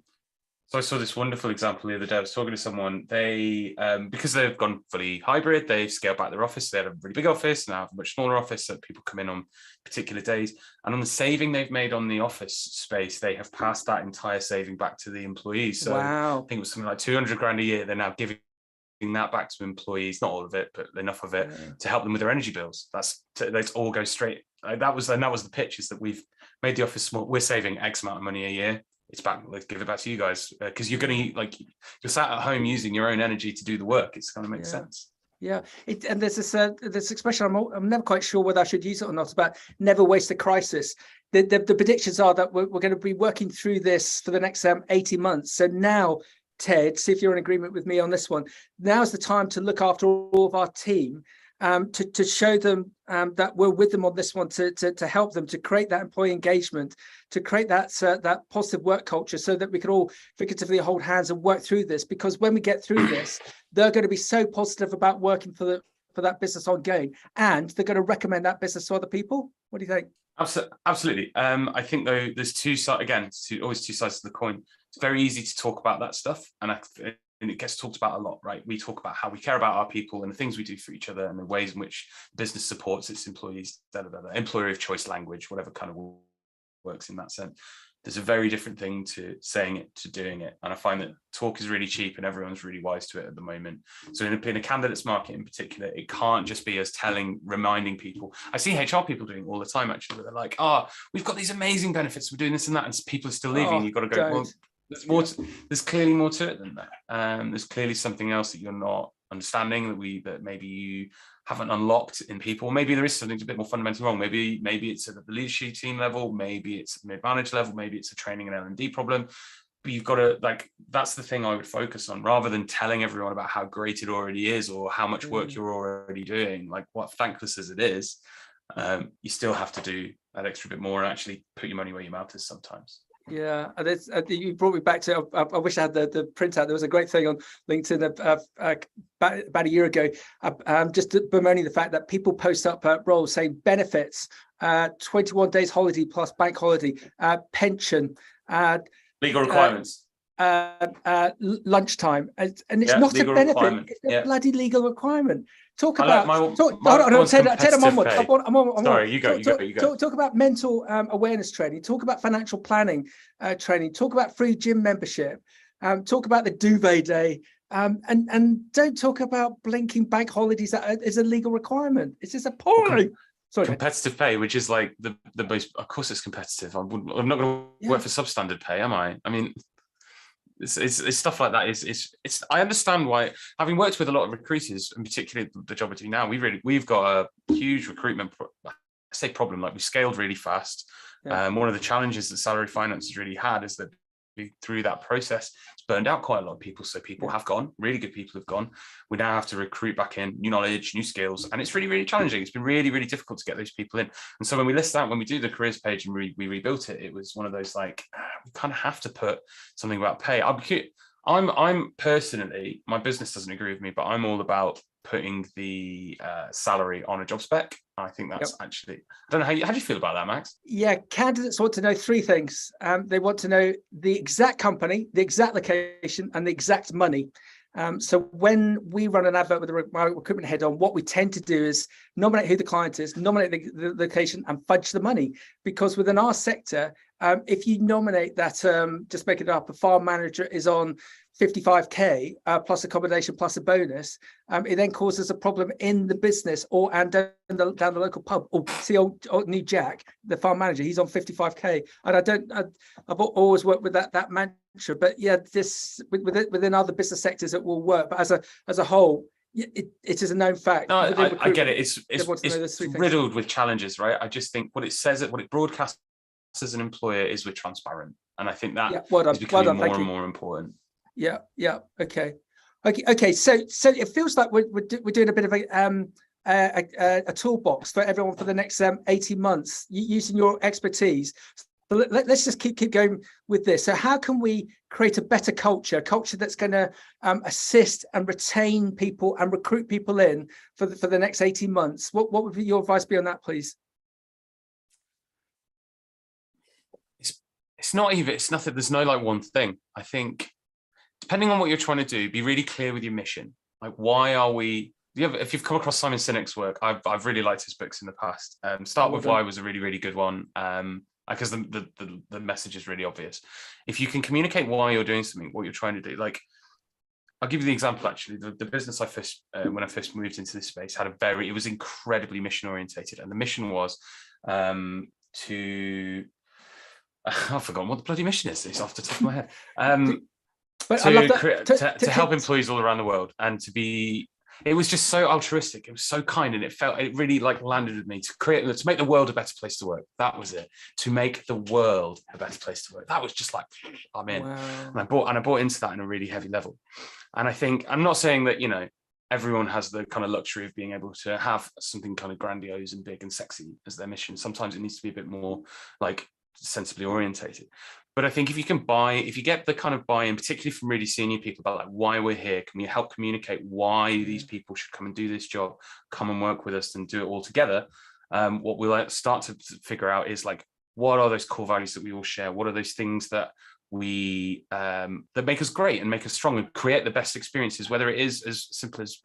Speaker 6: So I saw this wonderful example the other day. I was talking to someone. They, because they've gone fully hybrid, they've scaled back their office. They had a really big office, now have a much smaller office, so people come in on particular days. And on the saving they've made on the office space, they have passed that entire saving back to the employees. So
Speaker 1: wow.
Speaker 6: I think it was something like 200 grand a year. They're now giving that back to employees, not all of it, but enough of it to help them with their energy bills. That's all go straight. That was the pitch, is that we've made the office small. We're saving X amount of money a year. It's back. Let's give it back to you guys, because you're going to, like, you're sat at home using your own energy to do the work. It's going to make sense.
Speaker 1: Yeah, and there's this expression, I'm never quite sure whether I should use it or not, about never waste a crisis. The predictions are that we're going to be working through this for the next 18 months. So now, Ted, see if you're in agreement with me on this one. Now's the time to look after all of our team, to show them that we're with them on this one, to help them to create that employee engagement, to create that positive work culture, so that we can all figuratively hold hands and work through this. Because when we get through this, they're going to be so positive about working for that business ongoing, and they're going to recommend that business to other people. What do you think?
Speaker 6: Absolutely. I think, though, there's always two sides to the coin. It's very easy to talk about that stuff, and it gets talked about a lot, right? We talk about how we care about our people and the things we do for each other and the ways in which business supports its employees, employer of choice language, whatever kind of works in that sense. There's a very different thing to saying it to doing it. And I find that talk is really cheap and everyone's really wise to it at the moment. So in a candidates market in particular, it can't just be us reminding people. I see HR people doing it all the time, actually, where they're like, we've got these amazing benefits, we're doing this and that, and people are still leaving. You've got to go, well, there's clearly more to it than that. There's clearly something else that you're not understanding, that maybe you haven't unlocked in people. Maybe there is something a bit more fundamentally wrong. Maybe it's at the leadership team level, maybe it's at the mid-managed level, maybe it's a training and L&D problem. But you've got to, that's the thing I would focus on, rather than telling everyone about how great it already is or how much work you're already doing. Like, what thankless as it is, you still have to do that extra bit more and actually put your money where your mouth is sometimes.
Speaker 1: Yeah, and it's, you brought me back to. I wish I had the printout. There was a great thing on LinkedIn about a year ago, just bemoaning the fact that people post up roles saying benefits, 21 days holiday plus bank holiday, pension,
Speaker 6: legal requirements,
Speaker 1: lunchtime, and it's not a benefit. It's a bloody legal requirement. Talk about. Ted, I'm on.
Speaker 6: Sorry, you go.
Speaker 1: Talk about mental awareness training. Talk about financial planning training. Talk about free gym membership. Talk about the duvet day. And don't talk about blinking bank holidays that is a legal requirement. It's just appalling. Sorry,
Speaker 6: competitive pay, which is like the most. Of course, it's competitive. I'm not going to work for substandard pay, am I? I mean. It's stuff like that. It's I understand why, having worked with a lot of recruiters, and particularly the job I do now, we've got a huge recruitment problem. Like, we scaled really fast.
Speaker 1: Yeah.
Speaker 6: One of the challenges that salary finance has really had is that through that process, it's burned out quite a lot of people. So people have gone, really good people have gone. We now have to recruit back in new knowledge, new skills, and it's really, really challenging. It's been really, really difficult to get those people in. And so when we list out, when we do the careers page and we rebuilt it, it was one of those like, we kind of have to put something about pay. I'm personally, my business doesn't agree with me, but I'm all about putting the salary on a job spec. I think that's actually, I don't know how do you feel about that, Max?
Speaker 1: Yeah, candidates want to know three things. They want to know the exact company, the exact location, and the exact money. So when we run an advert with my recruitment head on, what we tend to do is nominate who the client is, nominate the location, and fudge the money. Because within our sector, if you nominate that, just make it up, a farm manager is on 55k plus accommodation plus a bonus, it then causes a problem in the business and down the local pub. Oh, see old new Jack, the farm manager, he's on 55k, and I've always worked with that mantra. But yeah, this within other business sectors it will work, but as a whole, it is a known fact.
Speaker 6: No, I get it. It's riddled with challenges, right? I just think what it broadcasts as an employer is we're transparent, and I think that is becoming more and more important.
Speaker 1: Yeah. Okay. So it feels like we're doing a bit of a toolbox for everyone for the next 18 months using your expertise. But let's just keep going with this. So how can we create a better culture that's going to assist and retain people and recruit people in for the next 18 months? What would your advice be on that, please?
Speaker 6: It's nothing. There's no like one thing. I think, depending on what you're trying to do, be really clear with your mission. Like, why are we? If you've come across Simon Sinek's work, I've really liked his books in the past. Start with Why was a really, really good one, because the message is really obvious. If you can communicate why you're doing something, what you're trying to do, like, I'll give you the example. Actually, the business when I first moved into this space it was incredibly mission orientated, and the mission was to I've forgotten what the bloody mission is. It's off the top of my head.
Speaker 1: But
Speaker 6: to help employees all around the world, and it was just so altruistic. It was so kind, and it really like landed with me to make the world a better place to work. That was it. To make the world a better place to work. That was just like, I'm in. Wow. And I bought into that in a really heavy level. And I think, I'm not saying that, everyone has the kind of luxury of being able to have something kind of grandiose and big and sexy as their mission. Sometimes it needs to be a bit more like sensibly orientated. But I think if you get the kind of buy-in, particularly from really senior people, about like why we're here, can we help communicate why these people should come and do this job, come and work with us and do it all together? What we'll start to figure out is like, what are those core values that we all share? What are those things that we that make us great and make us strong and create the best experiences, whether it is as simple as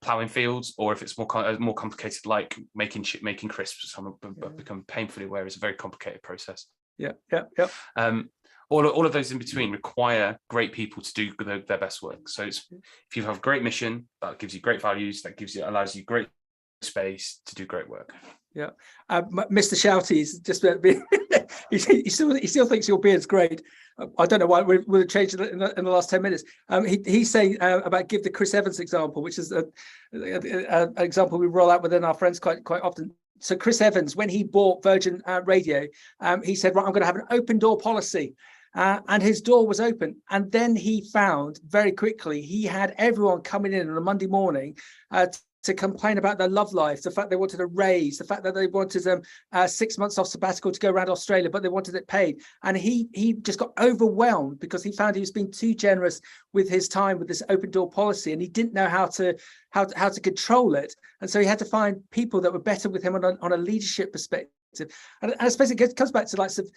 Speaker 6: plowing fields, or if it's more complicated, like making crisps, become painfully aware is a very complicated process.
Speaker 1: Yeah.
Speaker 6: All of those in between require great people to do their best work. So if you have a great mission, that gives you great values, allows you great space to do great work.
Speaker 1: Yeah, Mr. Shouty's just he still thinks your beard's great. I don't know why we'll change it in the last 10 minutes. He's saying about give the Chris Evans example, which is an example we roll out within our friends quite often. So Chris Evans, when he bought Virgin Radio, he said, right, I'm going to have an open door policy. And his door was open. And then he found very quickly he had everyone coming in on a Monday morning to complain about their love life, the fact they wanted a raise, the fact that they wanted 6 months off sabbatical to go around Australia, but they wanted it paid. And he just got overwhelmed because he found he was being too generous with his time with this open door policy, and he didn't know how to control it. And so he had to find people that were better with him on a leadership perspective. And I suppose it comes back to likes of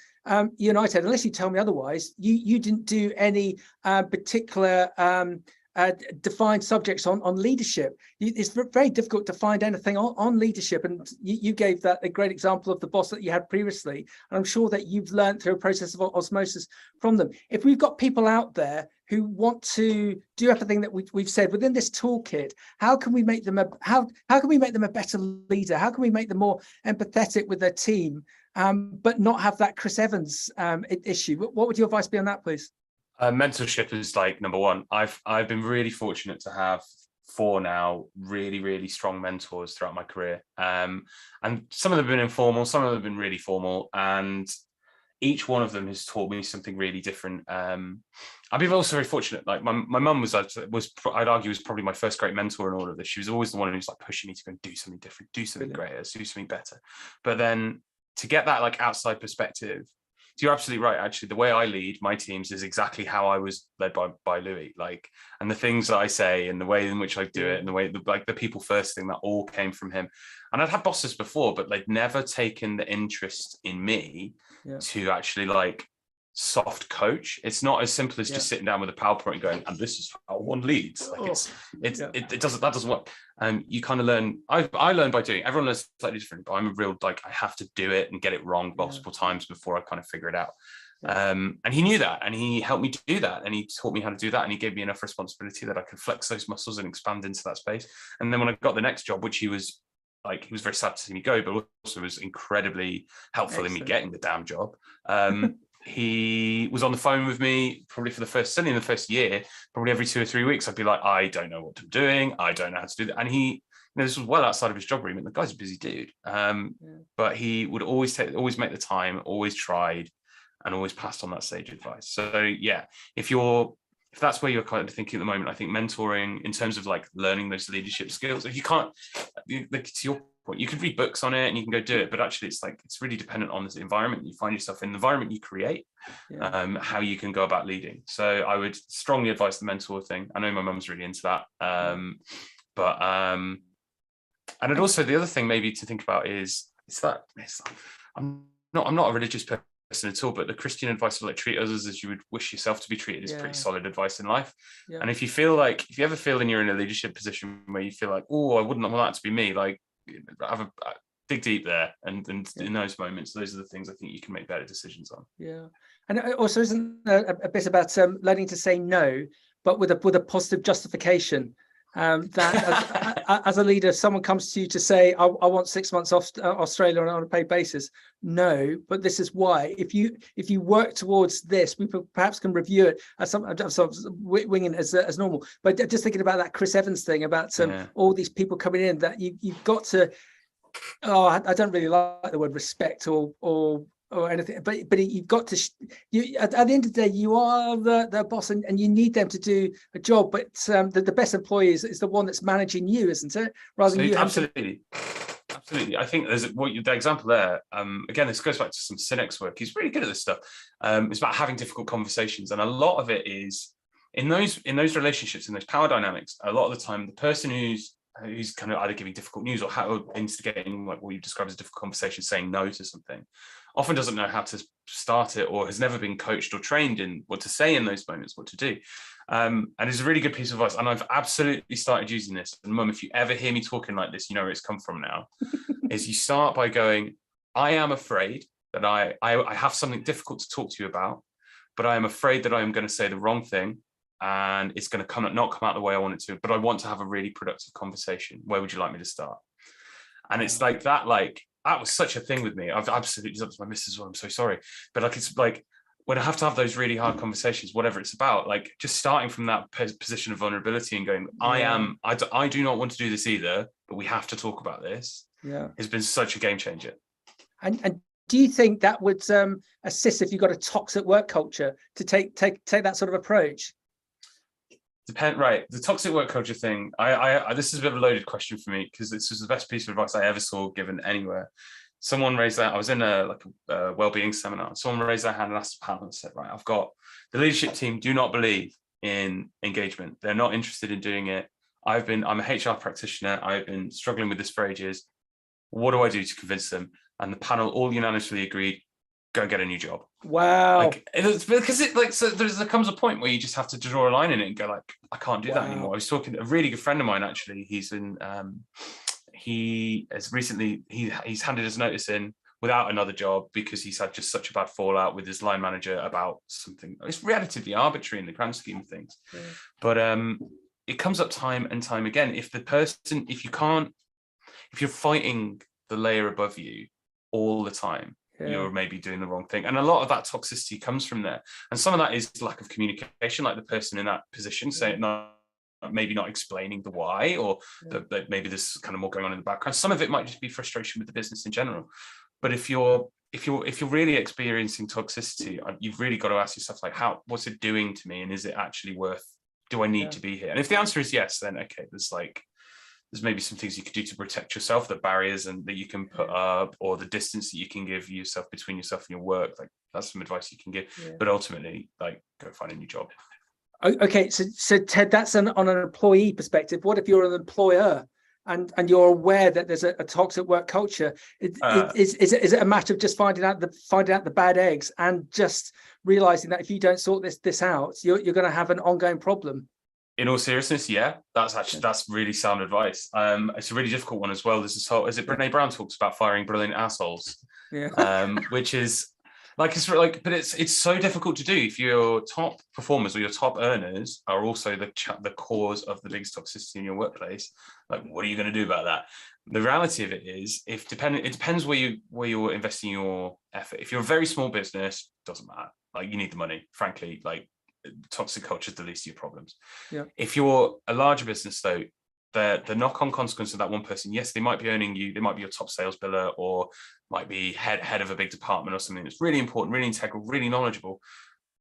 Speaker 1: you and I, Ted, unless you tell me otherwise, you didn't do any particular defined subjects on leadership. It's very difficult to find anything on leadership, and you gave that a great example of the boss that you had previously, and I'm sure that you've learned through a process of osmosis from them. If we've got people out there who want to do everything that we've said within this toolkit, how can we make them how can we make them a better leader? How can we make them more empathetic with their team, but not have that Chris Evans issue? What would your advice be on that, please?
Speaker 6: Mentorship is like number one. I've been really fortunate to have 4 now really strong mentors throughout my career, and some of them have been informal, some of them have been really formal, and each one of them has taught me something really different. I've been also very fortunate. Like my mum was I'd argue was probably my first great mentor in all of this. She was always the one who's like pushing me to go and do something different, do something greater, do something better. But then to get that like outside perspective, you're absolutely right. Actually, the way I lead my teams is exactly how I was led by Louis. Like, and the things that I say and the way in which I do it and the way the people first thing, that all came from him. And I'd had bosses before, but they'd never taken the interest in me to actually like soft coach. It's not as simple as just sitting down with a PowerPoint and going, and this is how one leads. Like it doesn't work. You kind of learn. I learned by doing. Everyone learns slightly different, but I'm a real like I have to do it and get it wrong multiple times before I kind of figure it out. And he knew that, and he helped me do that, and he taught me how to do that, and he gave me enough responsibility that I could flex those muscles and expand into that space. And then when I got the next job, which he was very sad to see me go, but also was incredibly helpful in me getting the damn job. He was on the phone with me probably certainly in the first year, probably every 2 or 3 weeks. I'd be like, I don't know what I'm doing. I don't know how to do that. And he, this was well outside of his job remit. The guy's a busy dude. But he would always make the time, always tried, and always passed on that sage advice. So yeah, if that's where you're kind of thinking at the moment, I think mentoring in terms of like learning those leadership skills, if you can't, like to your point, you can read books on it and you can go do it, but actually it's really dependent on the environment you find yourself in, the environment you create, how you can go about leading. So I would strongly advise the mentor thing. I know my mum's really into that. And I'd also, the other thing maybe to think about is I'm not a religious person at all, but the Christian advice of like treat others as you would wish yourself to be treated is pretty solid advice in life. And if you ever feel you're in a leadership position where you feel like, oh, I wouldn't want that to be me, like dig deep there, and in those moments, those are the things I think you can make better decisions on.
Speaker 1: And it also isn't a bit about learning to say no, but with a positive justification. That as a leader, if someone comes to you to say, I want 6 months off Australia on a paid basis, no, but this is why. If you work towards this, we perhaps can review it as winging as normal. But just thinking about that Chris Evans thing about all these people coming in, that you've got to. Oh, I don't really like the word respect or anything, but you've got to. At the end of the day, you are the boss, and you need them to do a job. But the best employee is the one that's managing you, isn't it? Rather than you.
Speaker 6: Absolutely. I think there's the example there. Again, this goes back to some Sinek's work. He's really good at this stuff. It's about having difficult conversations, and a lot of it is in those relationships, in those power dynamics. A lot of the time, the person who's kind of either giving difficult news or instigating like what you describe as a difficult conversation, saying no to something, often doesn't know how to start it, or has never been coached or trained in what to say in those moments, what to do. And it's a really good piece of advice. And I've absolutely started using this. And Mum, if you ever hear me talking like this, you know where it's come from now, is you start by going, I am afraid that I have something difficult to talk to you about, but I am afraid that I am going to say the wrong thing, and it's going to not come out the way I want it to, but I want to have a really productive conversation. Where would you like me to start? And it's like that, that was such a thing with me. I've absolutely done it to my missus as well. I'm so sorry. But it's like when I have to have those really hard conversations, whatever it's about, like just starting from that position of vulnerability and going, I do not want to do this either, but we have to talk about this. Has been such a game changer.
Speaker 1: And do you think that would assist if you've got a toxic work culture to take that sort of approach?
Speaker 6: Right, the toxic work culture thing. This is a bit of a loaded question for me, because this was the best piece of advice I ever saw given anywhere. Someone raised that. I was in a well-being seminar. Someone raised their hand and asked the panel and said, right, I've got the leadership team do not believe in engagement. They're not interested in doing it. I'm a HR practitioner. I've been struggling with this for ages. What do I do to convince them? And the panel all unanimously agreed, go and get a new job.
Speaker 1: Wow.
Speaker 6: Like, so there comes a point where you just have to draw a line in it and go like, I can't do that anymore. I was talking to a really good friend of mine, actually. He's handed his notice in without another job because he's had just such a bad fallout with his line manager about something. It's relatively arbitrary in the grand scheme of things. Yeah. But it comes up time and time again. If you're fighting the layer above you all the time, you're maybe doing the wrong thing. And a lot of that toxicity comes from there. And some of that is lack of communication, like the person in that position saying, maybe not explaining the why, or that maybe there's kind of more going on in the background. Some of it might just be frustration with the business in general. But if you're really experiencing toxicity, you've really got to ask yourself, like, what's it doing to me? And is it actually do I need to be here? And if the answer is yes, then okay, there's maybe some things you could do to protect yourself, the barriers and that you can put up, or the distance that you can give yourself between yourself and your work. Like, that's some advice you can give. But ultimately, like, go find a new job.
Speaker 1: Okay, so Ted, that's on an employee perspective. What if you're an employer and you're aware that there's a toxic work culture? Is it a matter of just finding out the bad eggs and just realizing that if you don't sort this out, you're going to have an ongoing problem?
Speaker 6: In all seriousness, yeah, that's really sound advice. It's a really difficult one as well. There's this whole, is it Brene Brown talks about firing brilliant assholes? Yeah. Which is but it's so difficult to do if your top performers or your top earners are also the cause of the biggest toxicity in your workplace. Like, what are you going to do about that? The reality of it is, it depends where you're investing your effort. If you're a very small business, doesn't matter. Like, you need the money, frankly. Like, toxic culture is the least of your problems. Yeah. If you're a larger business, though, the knock-on consequence of that one person, yes, they might be earning you, they might be your top sales biller, or might be head of a big department or something that's really important, really integral, really knowledgeable.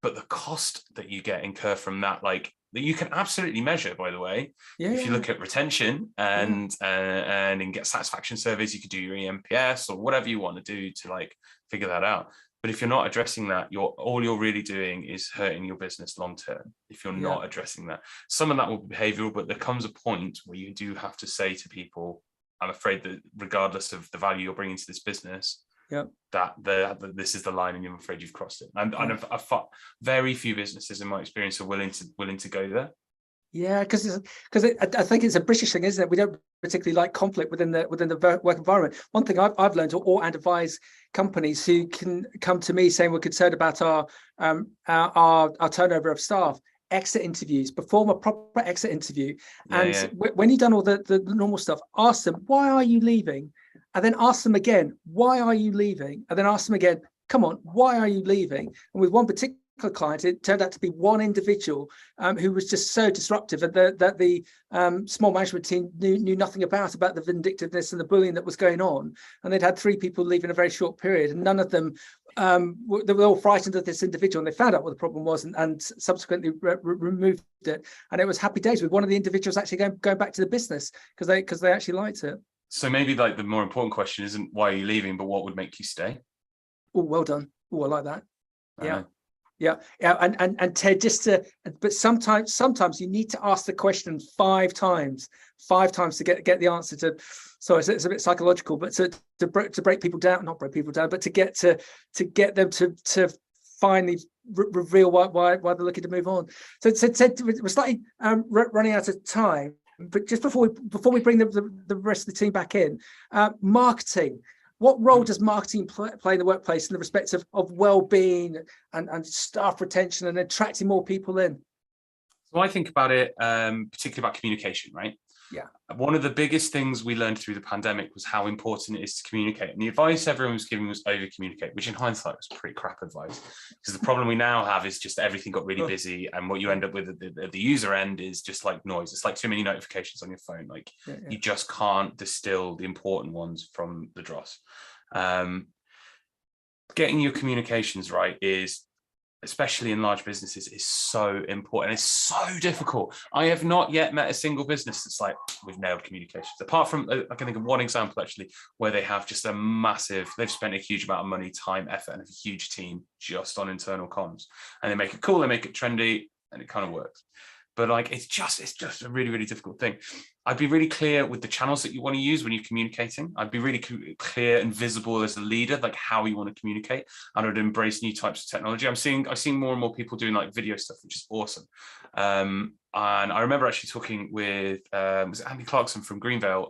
Speaker 6: But the cost that you incur from that, like, that you can absolutely measure, by the way. If you look at retention and get satisfaction surveys, you could do your EMPS or whatever you want to do to like figure that out. But if you're not addressing that, all you're really doing is hurting your business long term. If you're not addressing that, some of that will be behavioral, but there comes a point where you do have to say to people, I'm afraid that regardless of the value you're bringing to this business, that this is the line, and I'm afraid you've crossed it. And I've very few businesses in my experience are willing to go there. Yeah, because I think it's a British thing, isn't it? We don't particularly like conflict within the work environment. One thing I've learned, and advise companies who can come to me saying we're concerned about our turnover of staff, exit interviews, perform a proper exit interview, when you've done all the normal stuff, ask them, why are you leaving? And then ask them again, why are you leaving? And then ask them again, come on, why are you leaving? And with one particular client, it turned out to be one individual who was just so disruptive that the small management team knew nothing about the vindictiveness and the bullying that was going on. And they'd had 3 people leave in a very short period, and none of them they were all frightened of this individual, and they found out what the problem was and subsequently removed it. And it was happy days with one of the individuals actually going back to the business because they actually liked it. So maybe like the more important question isn't why are you leaving, but what would make you stay? Oh, well done. Oh, I like that. Yeah, and Ted, but sometimes you need to ask the question 5 times to get the answer to. So it's a bit psychological, but to break people down, not break people down, but to get them to finally reveal why they're looking to move on. So Ted, we're slightly running out of time, but just before we bring the rest of the team back in, marketing. What role does marketing play in the workplace in the respect of well-being and staff retention and attracting more people in? So I think about it, particularly about communication, right? Yeah. One of the biggest things we learned through the pandemic was how important it is to communicate. And the advice everyone was giving was over-communicate, which in hindsight was pretty crap advice. Because the problem we now have is just everything got really busy. And what you end up with at the user end is just like noise. It's like too many notifications on your phone. Like you just can't distill the important ones from the dross. Getting your communications right is especially in large businesses, is so important. It's so difficult. I have not yet met a single business that's like, we've nailed communications. Apart from, I can think of one example actually, where they have just a massive, they've spent a huge amount of money, time, effort, and a huge team just on internal comms. And they make it cool, they make it trendy, and it kind of works. But like, it's just a really, really difficult thing. I'd be really clear with the channels that you want to use when you're communicating. I'd be really clear and visible as a leader, like how you want to communicate. And I'd embrace new types of technology. I've seen more and more people doing like video stuff, which is awesome. And I remember actually talking with, was it Andy Clarkson from Greenvale?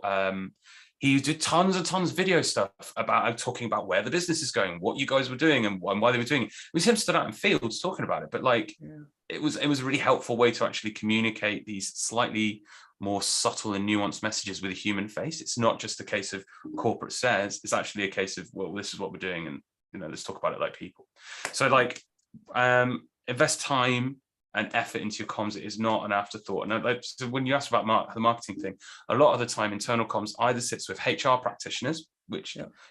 Speaker 6: He did tons and tons of video stuff about talking about where the business is going, what you guys were doing, and why they were doing it. It was him stood out in fields talking about it, but like, it was a really helpful way to actually communicate these slightly more subtle and nuanced messages with a human face. It's not just a case of corporate says, it's actually a case of, well, this is what we're doing, and let's talk about it like people. So like, invest time and effort into your comms. It is not an afterthought. And so when you ask about the marketing thing, a lot of the time internal comms either sits with HR practitioners,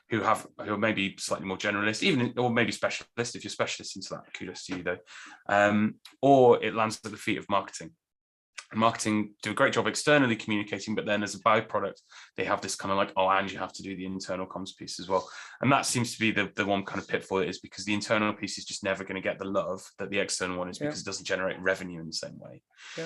Speaker 6: who are maybe slightly more generalist, or maybe specialist. If you're specialist into that, kudos to you though. Or it lands at the feet of marketing. Marketing do a great job externally communicating, but then as a byproduct, they have this kind of like, oh, and you have to do the internal comms piece as well. And that seems to be the one kind of pitfall it is, because the internal piece is just never going to get the love that the external one is, because it doesn't generate revenue in the same way.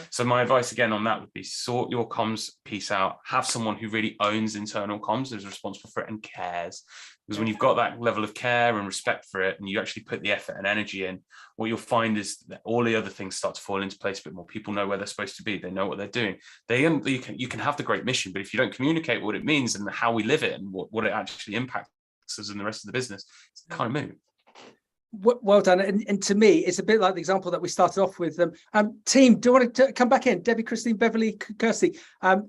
Speaker 6: So my advice again on that would be, sort your comms piece out, have someone who really owns internal comms, is responsible for it and cares. Because when you've got that level of care and respect for it, and you actually put the effort and energy in, what you'll find is that all the other things start to fall into place a bit more. People know where they're supposed to be. They know what they're doing. You can have the great mission, but if you don't communicate what it means and how we live it and what it actually impacts us and the rest of the business, it's kind of moot.
Speaker 1: Well done. And to me, it's a bit like the example that we started off with. Team, do you want to come back in? Debbie, Christine, Beverly, Kirsty.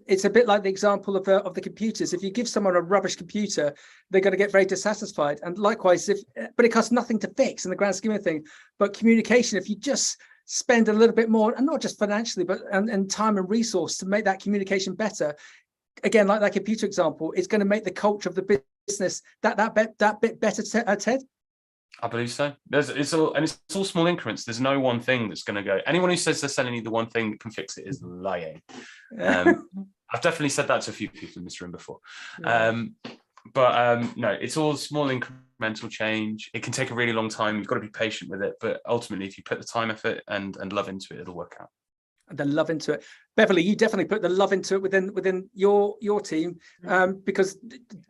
Speaker 1: It's a bit like the example of the computers. If you give someone a rubbish computer, they're going to get very dissatisfied. And likewise, but it costs nothing to fix in the grand scheme of things. But communication, if you just spend a little bit more, and not just financially, but and time and resource to make that communication better, again, like that computer example, it's going to make the culture of the business that bit better, Ted?
Speaker 6: I believe so. It's all small increments. There's no one thing that's going to go. Anyone who says they're selling you the one thing that can fix it is lying. I've definitely said that to a few people in this room before. No, it's all small incremental change. It can take a really long time. You've got to be patient with it. But ultimately, if you put the time, effort, and love into it, it'll work out.
Speaker 1: The love into it. Beverly, you definitely put the love into it within your team, because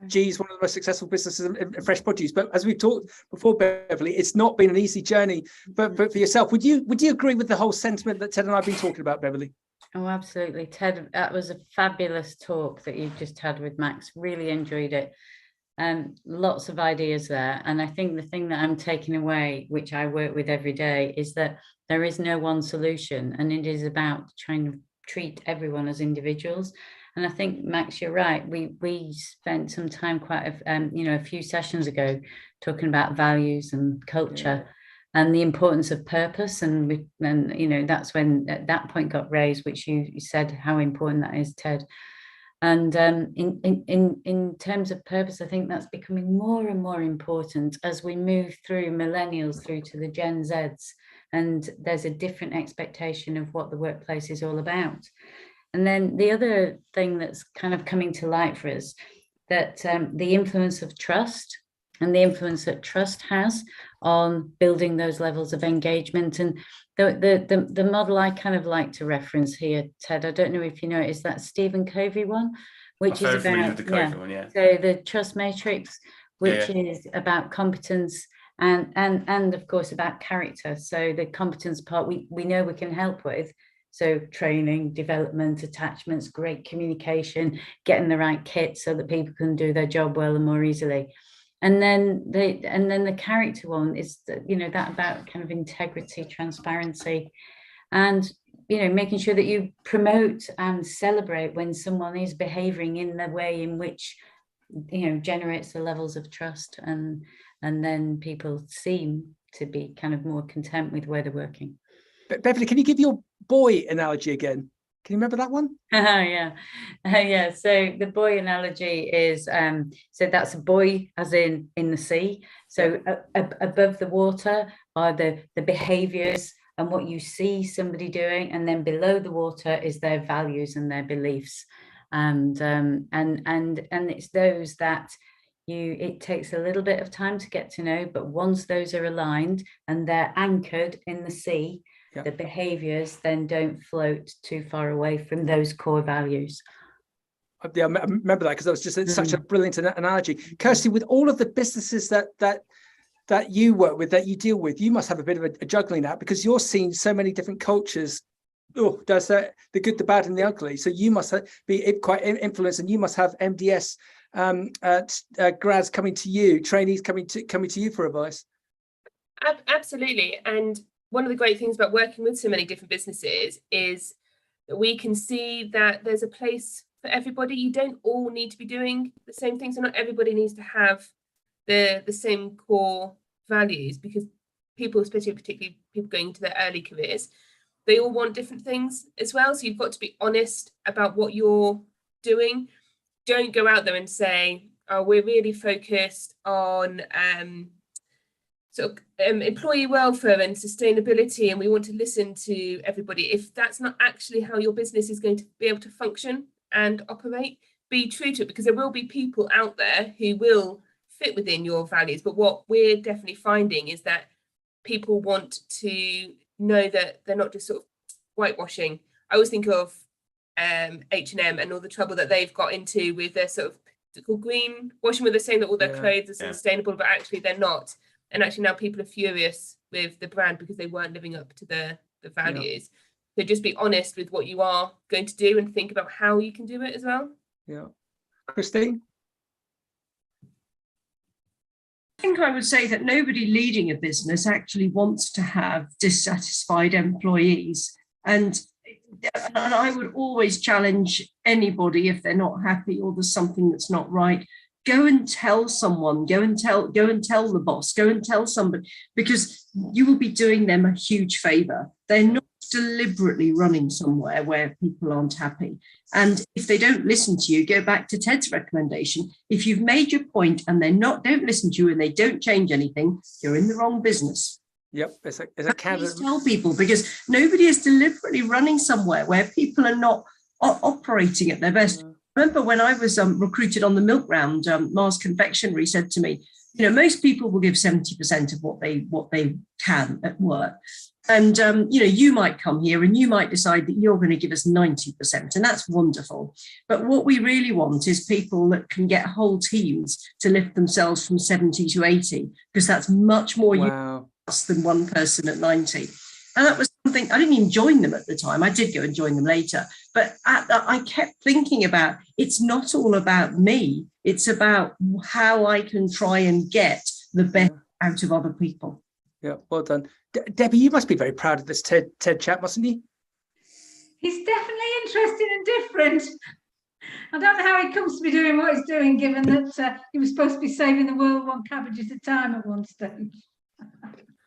Speaker 1: G is one of the most successful businesses in fresh produce. But as we've talked before, Beverly, it's not been an easy journey. But for yourself, would you agree with the whole sentiment that Ted and I have been talking about, Beverly?
Speaker 4: Oh, absolutely, Ted. That was a fabulous talk that you've just had with Max. Really enjoyed it. Lots of ideas there. And I think the thing that I'm taking away, which I work with every day, is that there is no one solution, and it is about trying to treat everyone as individuals. And I think, Max, you're right. We spent some time a few sessions ago talking about values and culture and the importance of purpose. And that's when that point got raised, which you said how important that is, Ted. And in terms of purpose, I think that's becoming more and more important as we move through millennials through to the Gen Zs. And there's a different expectation of what the workplace is all about. And then the other thing that's kind of coming to light for us, that the influence of trust and the influence that trust has on building those levels of engagement. And the model I kind of like to reference here, Ted, I don't know if you know, is that Stephen Covey one, which is about
Speaker 6: the Covey one,
Speaker 4: so the trust matrix, which is about competence and of course about character. So the competence part we know we can help with. So training, development, attachments, great communication, getting the right kit so that people can do their job well and more easily. And then the character one is that about kind of integrity, transparency, and making sure that you promote and celebrate when someone is behaving in the way in which generates the levels of trust, and then people seem to be kind of more content with where they're working.
Speaker 1: Beverly, can you give your boy analogy again? Can you remember that one?
Speaker 4: Yeah. So the boy analogy is, so that's a boy as in the sea. So above the water are the behaviors and what you see somebody doing, and then below the water is their values and their beliefs. And it's those that it takes a little bit of time to get to know, but once those are aligned and they're anchored in the sea, the behaviors then don't float too far away from those core values.
Speaker 1: Yeah, I remember that, because that was just such a brilliant analogy. Kirsty, with all of the businesses that you work with, that you deal with, you must have a bit of a juggling act, because you're seeing so many different cultures. Oh, there's the good, the bad, and the ugly. So you must be quite influenced, and you must have MDS grads coming to you, trainees coming to you for advice.
Speaker 3: Absolutely. And one of the great things about working with so many different businesses is that we can see that there's a place for everybody. You don't all need to be doing the same things, and not everybody needs to have the same core values, because people, particularly people going into their early careers, they all want different things as well. So you've got to be honest about what you're doing. Don't go out there and say, oh, we're really focused on employee welfare and sustainability, and we want to listen to everybody. If that's not actually how your business is going to be able to function and operate, be true to it, because there will be people out there who will fit within your values. But what we're definitely finding is that people want to know that they're not just sort of whitewashing. I always think of H&M and all the trouble that they've got into with their sort of called green washing, where they're saying that all their clothes are sustainable, but actually they're not. And actually now people are furious with the brand because they weren't living up to the values. So just be honest with what you are going to do and think about how you can do it as well.
Speaker 1: Yeah. Christine?
Speaker 2: I think I would say that nobody leading a business actually wants to have dissatisfied employees. And I would always challenge anybody, if they're not happy or there's something that's not right, go and tell someone, go and tell the boss, go and tell somebody, because you will be doing them a huge favor. They're not deliberately running somewhere where people aren't happy. And if they don't listen to you, go back to Ted's recommendation. If you've made your point and don't listen to you and they don't change anything, you're in the wrong business.
Speaker 1: Yep, it's a candidate.
Speaker 2: Please tell people, because nobody is deliberately running somewhere where people are not operating at their best. Remember when I was recruited on the milk round, Mars Confectionery said to me, most people will give 70% of what they can at work. And, you might come here and you might decide that you're going to give us 90%, and that's wonderful. But what we really want is people that can get whole teams to lift themselves from 70 to 80, because that's much more than one person at 90. And that was something, I didn't even join them at the time. I did go and join them later. But I kept thinking about, it's not all about me. It's about how I can try and get the best out of other people.
Speaker 1: Yeah, well done. Debbie, you must be very proud of this Ted chap, mustn't you?
Speaker 5: He's definitely interesting and different. I don't know how he comes to be doing what he's doing, given that he was supposed to be saving the world one cabbage at a time at one stage.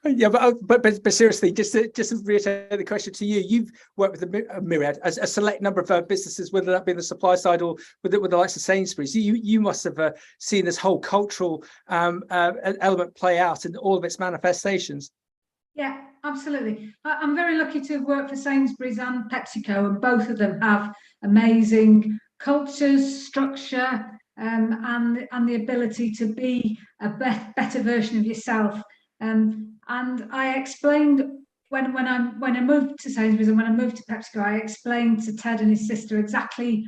Speaker 1: Yeah, but seriously, just to reiterate the question to you, you've worked with a myriad, a select number of businesses, whether that be in the supply side or with the likes of Sainsbury's. You must have seen this whole cultural element play out in all of its manifestations.
Speaker 5: Yeah, absolutely. I'm very lucky to have worked for Sainsbury's and PepsiCo, and both of them have amazing cultures, structure, and the ability to be a better version of yourself. And I explained when I moved to Sainsbury's and when I moved to PepsiCo, I explained to Ted and his sister exactly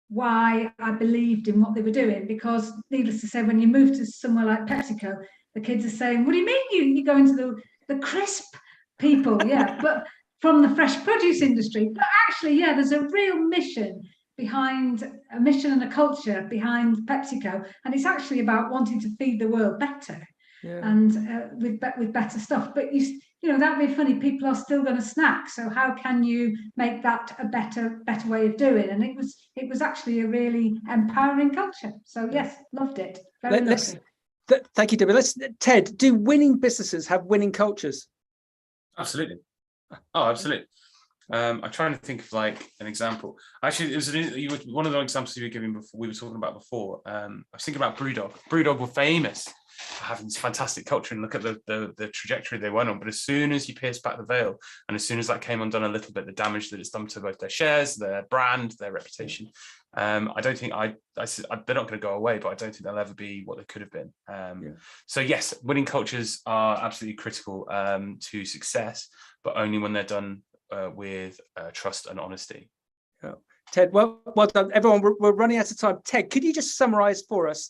Speaker 5: why I believed in what they were doing. Because needless to say, when you move to somewhere like PepsiCo, the kids are saying, "What do you mean you go into the crisp people?" Yeah, but from the fresh produce industry. But actually, yeah, there's a real mission and a culture behind PepsiCo, and it's actually about wanting to feed the world better. Yeah. And with better stuff. But that'd be funny. People are still going to snack. So how can you make that a better way of doing? And it was actually a really empowering culture. So yes, loved it. Very lovely.
Speaker 1: Thank you, Debbie. Ted, do winning businesses have winning cultures?
Speaker 6: Absolutely. Oh, absolutely. I'm trying to think of like an example. Actually, it was one of the examples you were giving before. We were talking about before. I was thinking about Brewdog. Brewdog were famous for having this fantastic culture, and look at the trajectory they went on. But as soon as you pierce back the veil, and as soon as that came undone a little bit, the damage that it's done to both their shares, their brand, their reputation. I don't think they're not going to go away, but I don't think they'll ever be what they could have been. So yes, winning cultures are absolutely critical to success, but only when they're done with trust and honesty.
Speaker 1: Ted, well done, everyone. We're running out of time. Ted, could you just summarize for us?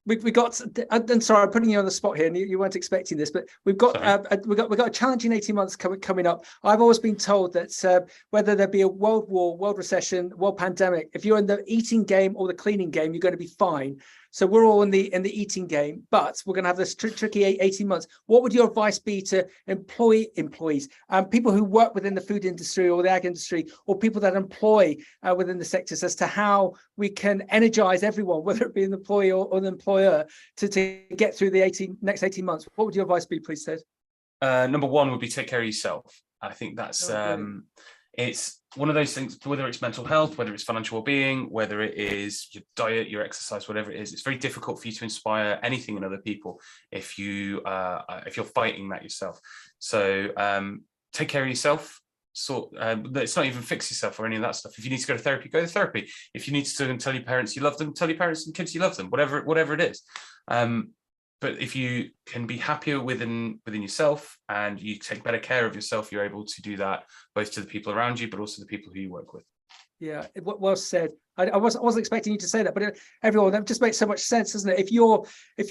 Speaker 1: We got. I'm sorry, I'm putting you on the spot here, and you weren't expecting this, but we've got a challenging 18 months coming up. I've always been told that whether there be a world war, world recession, world pandemic, if you're in the eating game or the cleaning game, you're going to be fine. So we're all in the eating game, but we're going to have this tricky 18 months. What would your advice be to employees, people who work within the food industry or the ag industry, or people that employ within the sectors, as to how we can energize everyone, whether it be an employee or an employer, to get through the next 18 months? What would your advice be, please, Ted?
Speaker 6: Number one would be take care of yourself. I think that's it's one of those things, whether it's mental health, whether it's financial well-being, whether it is your diet, your exercise, whatever it is, it's very difficult for you to inspire anything in other people if you're fighting that yourself. So take care of yourself. So it's not even fix yourself or any of that stuff. If you need to go to therapy, go to therapy. If you need to tell your parents you love them, tell your parents and kids you love them, whatever it is. But if you can be happier within yourself and you take better care of yourself, you're able to do that both to the people around you, but also the people who you work with.
Speaker 1: Yeah, well said. I wasn't expecting you to say that, but everyone, that just makes so much sense, doesn't it? If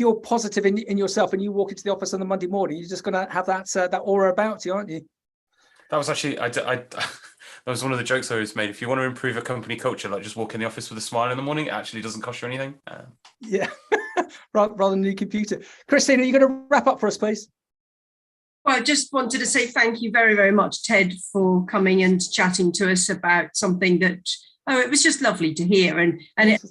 Speaker 1: you're positive in yourself and you walk into the office on the Monday morning, you're just going to have that aura about you, aren't you?
Speaker 6: That was actually that was one of the jokes I always made. If you want to improve a company culture, like just walk in the office with a smile in the morning, it actually doesn't cost you anything.
Speaker 1: Yeah. rather than a new computer. Christine, are you going to wrap up for us, please?
Speaker 2: Well, I just wanted to say thank you very, very much, Ted, for coming and chatting to us about something that, it was just lovely to hear, and it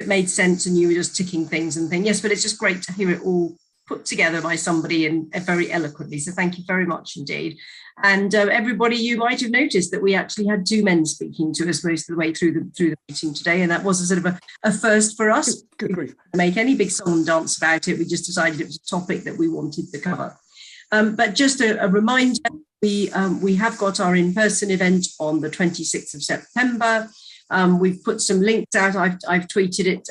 Speaker 2: made sense, and you were just ticking things and things. Yes, but it's just great to hear it all put together by somebody and very eloquently. So thank you very much indeed. And everybody, you might have noticed that we actually had two men speaking to us most of the way through the meeting today, and that was a sort of a first for us.
Speaker 1: Good grief.
Speaker 2: Make any big song and dance about it. We just decided it was a topic that we wanted to cover. But just a reminder, we have got our in-person event on the 26th of September. We've put some links out. I've tweeted it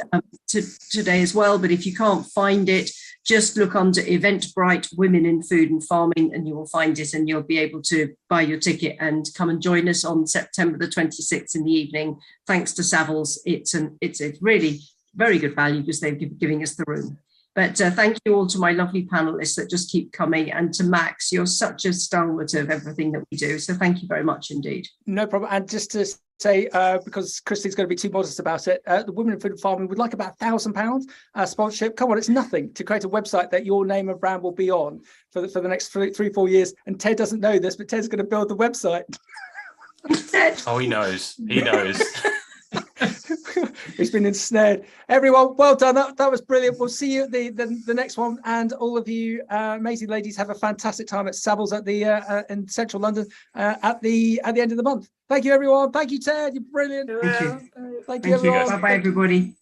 Speaker 2: today as well, but if you can't find it, just look under Eventbrite Women in Food and Farming and you will find it, and you'll be able to buy your ticket and come and join us on September the 26th in the evening. Thanks to Savills, it's a really very good value because they're giving us the room. But thank you all to my lovely panelists that just keep coming, and to Max, you're such a stalwart of everything that we do. So thank you very much indeed.
Speaker 1: No problem. And just to say, because Christine's going to be too modest about it, the Women in Food and Farming would like about £1,000 sponsorship. Come on, it's nothing to create a website that your name and brand will be on for the next 3-4 years. And Ted doesn't know this, but Ted's going to build the website.
Speaker 6: Oh, he knows. He knows.
Speaker 1: He's been ensnared. Everyone, well done. That was brilliant. We'll see you at the next one, and all of you amazing ladies have a fantastic time at Savills at the in central London at the end of the month. Thank you, everyone. Thank you, Ted. You're brilliant.
Speaker 2: Thank you.
Speaker 1: Thank you, everyone.
Speaker 2: Bye, everybody.